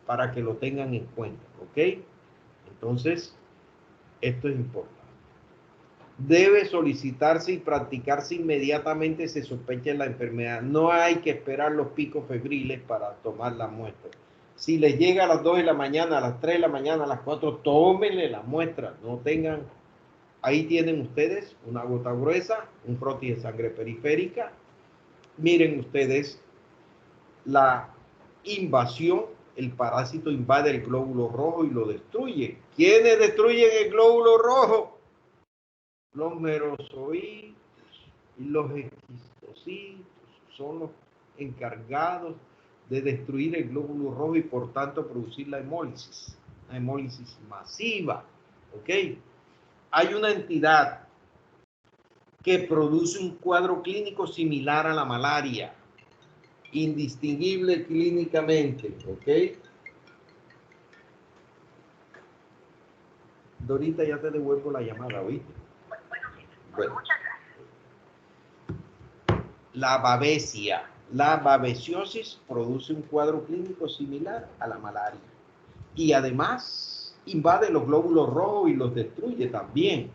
para que lo tengan en cuenta. ¿Ok? Entonces, esto es importante. Debe solicitarse y practicarse inmediatamente se sospecha la enfermedad. No hay que esperar los picos febriles para tomar la muestra. Si les llega a las 2 de la mañana, a las 3 de la mañana, a las 4, tómenle la muestra. No tengan... Ahí tienen ustedes una gota gruesa, un frotis de sangre periférica. Miren ustedes la invasión. El parásito invade el glóbulo rojo y lo destruye. ¿Quiénes destruyen el glóbulo rojo? Los merozoitos y los esquistocitos son los encargados de destruir el glóbulo rojo y por tanto producir la hemólisis masiva. ¿Ok? Hay una entidad que produce un cuadro clínico similar a la malaria, indistinguible clínicamente. ¿Ok? Dorita, ya te devuelvo la llamada, ¿oíste? Bueno. La babesia. La babesiosis produce un cuadro clínico similar a la malaria. Y además invade los glóbulos rojos y los destruye también.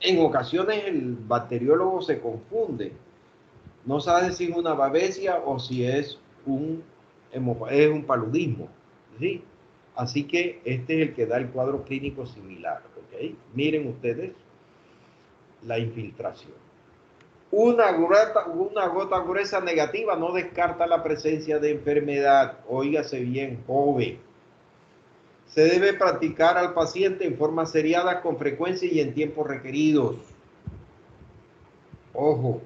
En ocasiones el bacteriólogo se confunde. No sabe si es una babesia o si es un paludismo. ¿Sí? Así que este es el que da el cuadro clínico similar. ¿Okay? Miren ustedes la infiltración. Una gota gruesa negativa no descarta la presencia de enfermedad. Óigase bien, joven. Se debe practicar al paciente en forma seriada, con frecuencia y en tiempos requeridos. Ojo.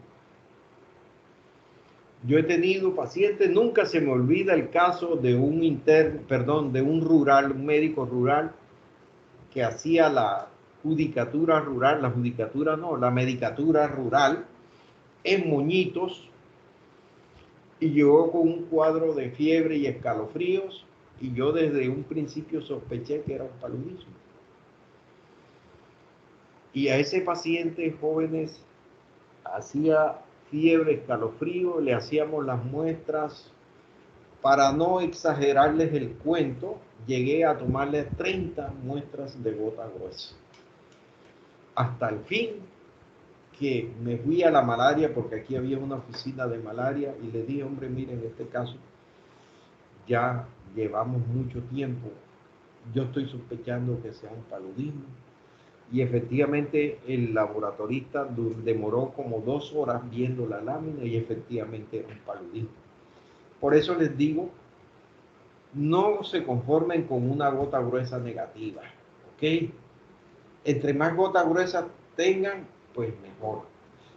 Yo he tenido pacientes, nunca se me olvida el caso de un un médico rural que hacía la medicatura rural en Moñitos, y llegó con un cuadro de fiebre y escalofríos, y yo desde un principio sospeché que era un paludismo. Y a ese paciente, jóvenes, hacía fiebre, escalofrío, le hacíamos las muestras. Para no exagerarles el cuento, llegué a tomarle 30 muestras de gota gruesa. Hasta el fin que me fui a la malaria, porque aquí había una oficina de malaria, y le dije, hombre, miren, en este caso ya llevamos mucho tiempo, yo estoy sospechando que sea un paludismo. Y efectivamente el laboratorista demoró como 2 horas viendo la lámina y efectivamente era un paludismo. Por eso les digo, no se conformen con una gota gruesa negativa, ¿ok? Entre más gota gruesa tengan, pues mejor.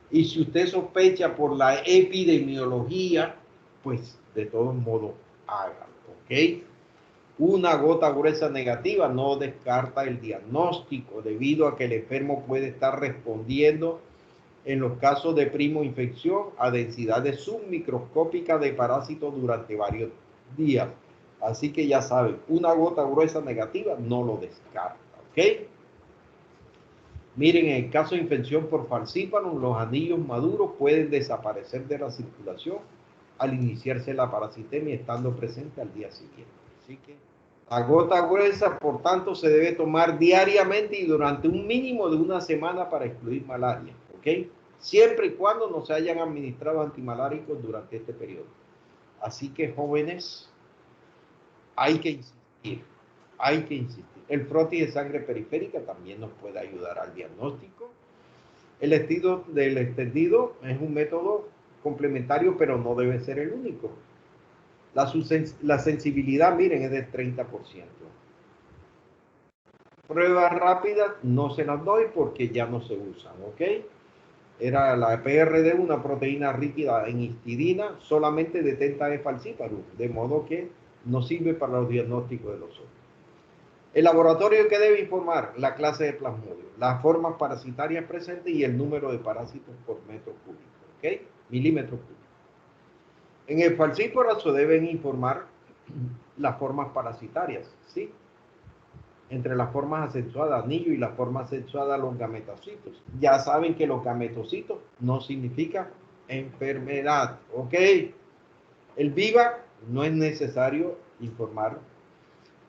Y si usted sospecha por la epidemiología, pues de todos modos hágalo, ¿ok? Una gota gruesa negativa no descarta el diagnóstico, debido a que el enfermo puede estar respondiendo, en los casos de primoinfección, a densidades submicroscópicas de parásitos durante varios días. Así que ya saben, una gota gruesa negativa no lo descarta, ¿ok? Miren, en el caso de infección por falciparum, los anillos maduros pueden desaparecer de la circulación al iniciarse la parasitemia estando presente al día siguiente. Así que la gota gruesa, por tanto, se debe tomar diariamente y durante un mínimo de una semana para excluir malaria, ¿ok? Siempre y cuando no se hayan administrado antimaláricos durante este periodo. Así que, jóvenes, hay que insistir, hay que insistir. El frotis de sangre periférica también nos puede ayudar al diagnóstico. El estilo del extendido es un método complementario, pero no debe ser el único. La sensibilidad, miren, es del 30%. Pruebas rápidas no se las doy porque ya no se usan, ¿ok? Era la PRD, una proteína rígida en histidina, solamente detecta de falciparum, de modo que no sirve para los diagnósticos de los otros. El laboratorio que debe informar la clase de plasmodio, las formas parasitarias presentes y el número de parásitos por metro cúbico, ¿ok? Milímetro cúbico. En el falciparum se deben informar las formas parasitarias, ¿sí? Entre las formas acentuadas anillo y la forma acentuada los gametocitos. Ya saben que los gametocitos no significa enfermedad, ¿ok? El VIVA no es necesario informar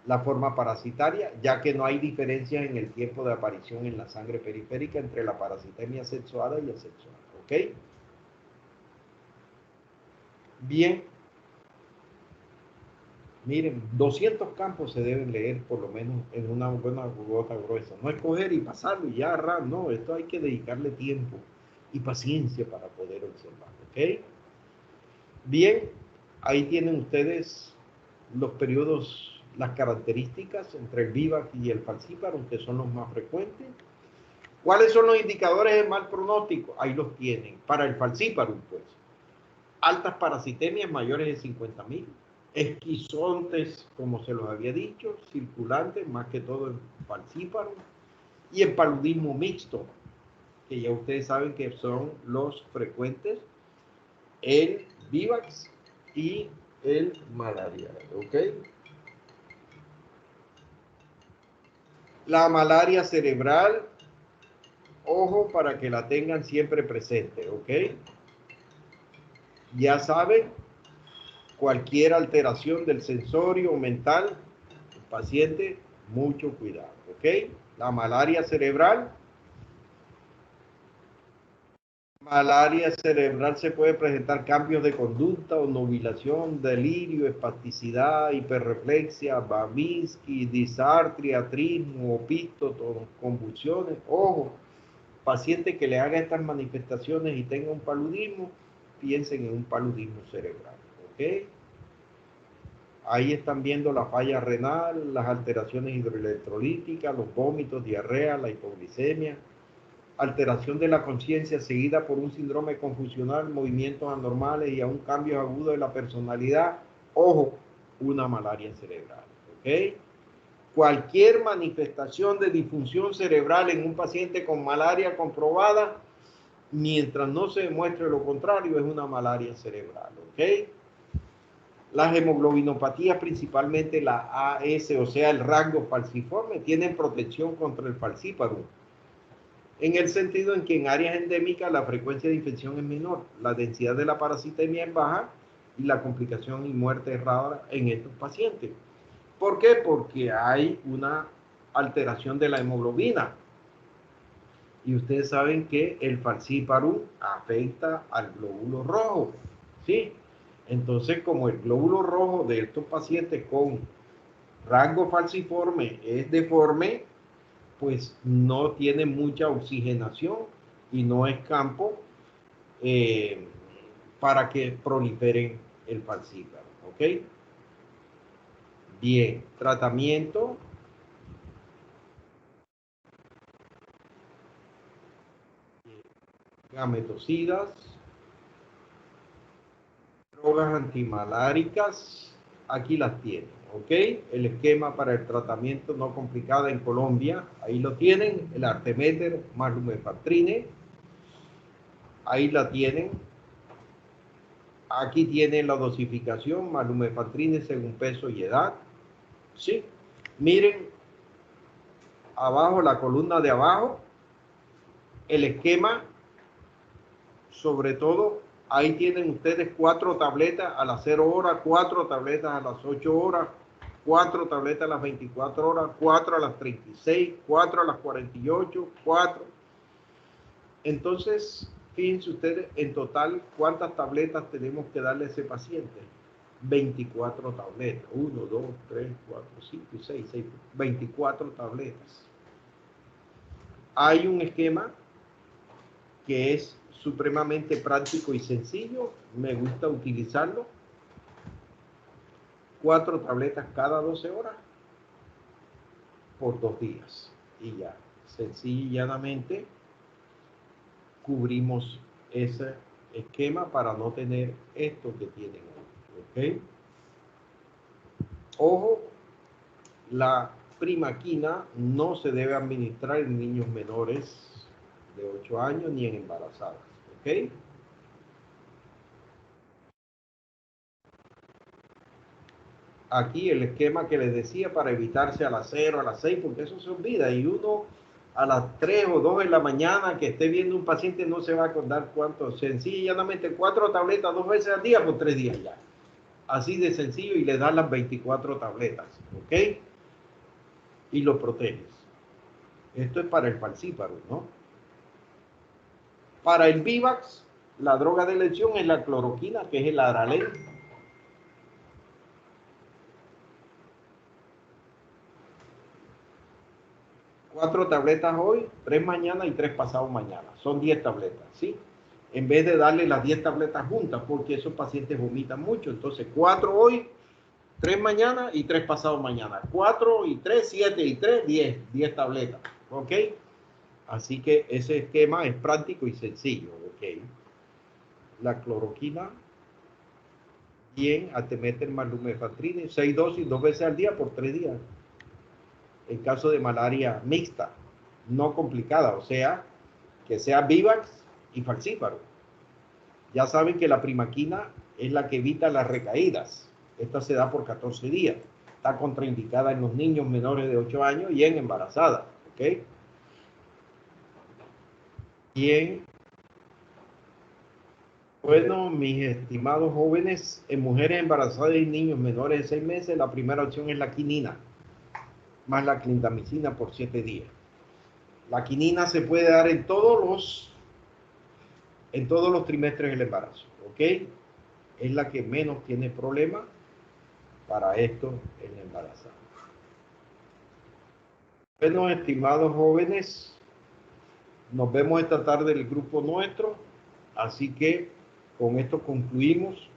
la forma parasitaria, ya que no hay diferencia en el tiempo de aparición en la sangre periférica entre la parasitemia asexuada y asexuada, ¿ok? Bien, miren, 200 campos se deben leer por lo menos en una buena gota gruesa. No es coger y pasarlo y ya, no, esto hay que dedicarle tiempo y paciencia para poder observar, ¿ok? Bien, ahí tienen ustedes los periodos, las características entre el vivac y el falciparum, que son los más frecuentes. ¿Cuáles son los indicadores de mal pronóstico? Ahí los tienen. Para el falciparum, pues, altas parasitemias mayores de 50.000, esquizontes, como se los había dicho, circulantes, más que todo en falciparum, y el paludismo mixto, que ya ustedes saben que son los frecuentes, el vivax y el malaria, ¿ok? La malaria cerebral, ojo para que la tengan siempre presente, ¿ok? Ya saben, cualquier alteración del sensorio mental, el paciente, mucho cuidado, ¿ok? La malaria cerebral. Malaria cerebral se puede presentar cambios de conducta, obnubilación, delirio, espasticidad, hiperreflexia, Babinski, disartria, trismo, opístoto, convulsiones. Ojo, paciente que le haga estas manifestaciones y tenga un paludismo, piensen en un paludismo cerebral, ¿ok? Ahí están viendo la falla renal, las alteraciones hidroelectrolíticas, los vómitos, diarrea, la hipoglicemia, alteración de la conciencia seguida por un síndrome confusional, movimientos anormales y aún cambios agudos de la personalidad. Ojo, una malaria cerebral, ¿ok? Cualquier manifestación de disfunción cerebral en un paciente con malaria comprobada, mientras no se demuestre lo contrario, es una malaria cerebral, ¿ok? Las hemoglobinopatías, principalmente la AS, o sea, el rango falciforme, tienen protección contra el falciparum, en el sentido en que en áreas endémicas la frecuencia de infección es menor, la densidad de la parasitemia es baja y la complicación y muerte es rara en estos pacientes. ¿Por qué? Porque hay una alteración de la hemoglobina. Y ustedes saben que el falciparum afecta al glóbulo rojo, ¿sí? Entonces, como el glóbulo rojo de estos pacientes con rango falciforme es deforme, pues no tiene mucha oxigenación y no es campo para que proliferen el falciparum, ¿ok? Bien, tratamiento. Gametocidas, drogas antimaláricas, aquí las tienen, ¿ok? El esquema para el tratamiento no complicado en Colombia, ahí lo tienen, el arteméter más lumefantrine, ahí la tienen. Aquí tienen la dosificación, más lumefantrine según peso y edad, ¿sí? Miren, abajo, la columna de abajo, El esquema, sobre todo, ahí tienen ustedes 4 tabletas a las 0 horas, 4 tabletas a las 8 horas, 4 tabletas a las 24 horas, 4 a las 36, 4 a las 48, 4. Entonces, fíjense ustedes, en total, ¿cuántas tabletas tenemos que darle a ese paciente? 24 tabletas. 1, 2, 3, 4, 5 y 6, 24 tabletas. Hay un esquema que es supremamente práctico y sencillo. Me gusta utilizarlo. 4 tabletas cada 12 horas por 2 días. Y ya, sencillo y llanamente, cubrimos ese esquema para no tener esto que tienen hoy. ¿Ok? Ojo, la primaquina no se debe administrar en niños menores de 8 años ni en embarazadas. ¿Ok? Aquí el esquema que les decía para evitarse a las 0, a las 6, porque eso se olvida y uno a las 3 o 2 de la mañana que esté viendo un paciente no se va a acordar cuánto. Sencillo y llanamente 4 tabletas 2 veces al día por 3 días ya. Así de sencillo y le das las 24 tabletas. ¿Ok? Y lo proteges. Esto es para el falcíparo, ¿no? Para el Vivax, la droga de elección es la cloroquina, que es el Aralen. 4 tabletas hoy, 3 mañana y 3 pasado mañana. Son 10 tabletas, ¿sí? En vez de darle las 10 tabletas juntas, porque esos pacientes vomitan mucho. Entonces, 4 hoy, 3 mañana y 3 pasado mañana. 4 y 3, 7 y 3, 10 tabletas, ¿ok? Así que ese esquema es práctico y sencillo, ¿ok? La cloroquina, bien, artemether más lumefantrina, 6 dosis, 2 veces al día por 3 días. En caso de malaria mixta, no complicada, o sea, que sea Vivax y falcíparo. Ya saben que la primaquina es la que evita las recaídas. Esta se da por 14 días. Está contraindicada en los niños menores de 8 años y en embarazadas, ¿ok? Bien. Bueno, mis estimados jóvenes, en mujeres embarazadas y niños menores de 6 meses, la primera opción es la quinina, más la clindamicina por 7 días. La quinina se puede dar en todos los trimestres del embarazo, ¿ok? Es la que menos tiene problema para esto en la embarazada. Bueno, estimados jóvenes, nos vemos esta tarde en el grupo nuestro, así que con esto concluimos.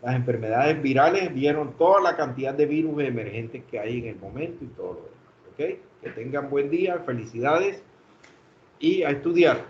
Las enfermedades virales, vieron toda la cantidad de virus emergentes que hay en el momento y todo lo demás, ¿ok? Que tengan buen día, felicidades y a estudiar.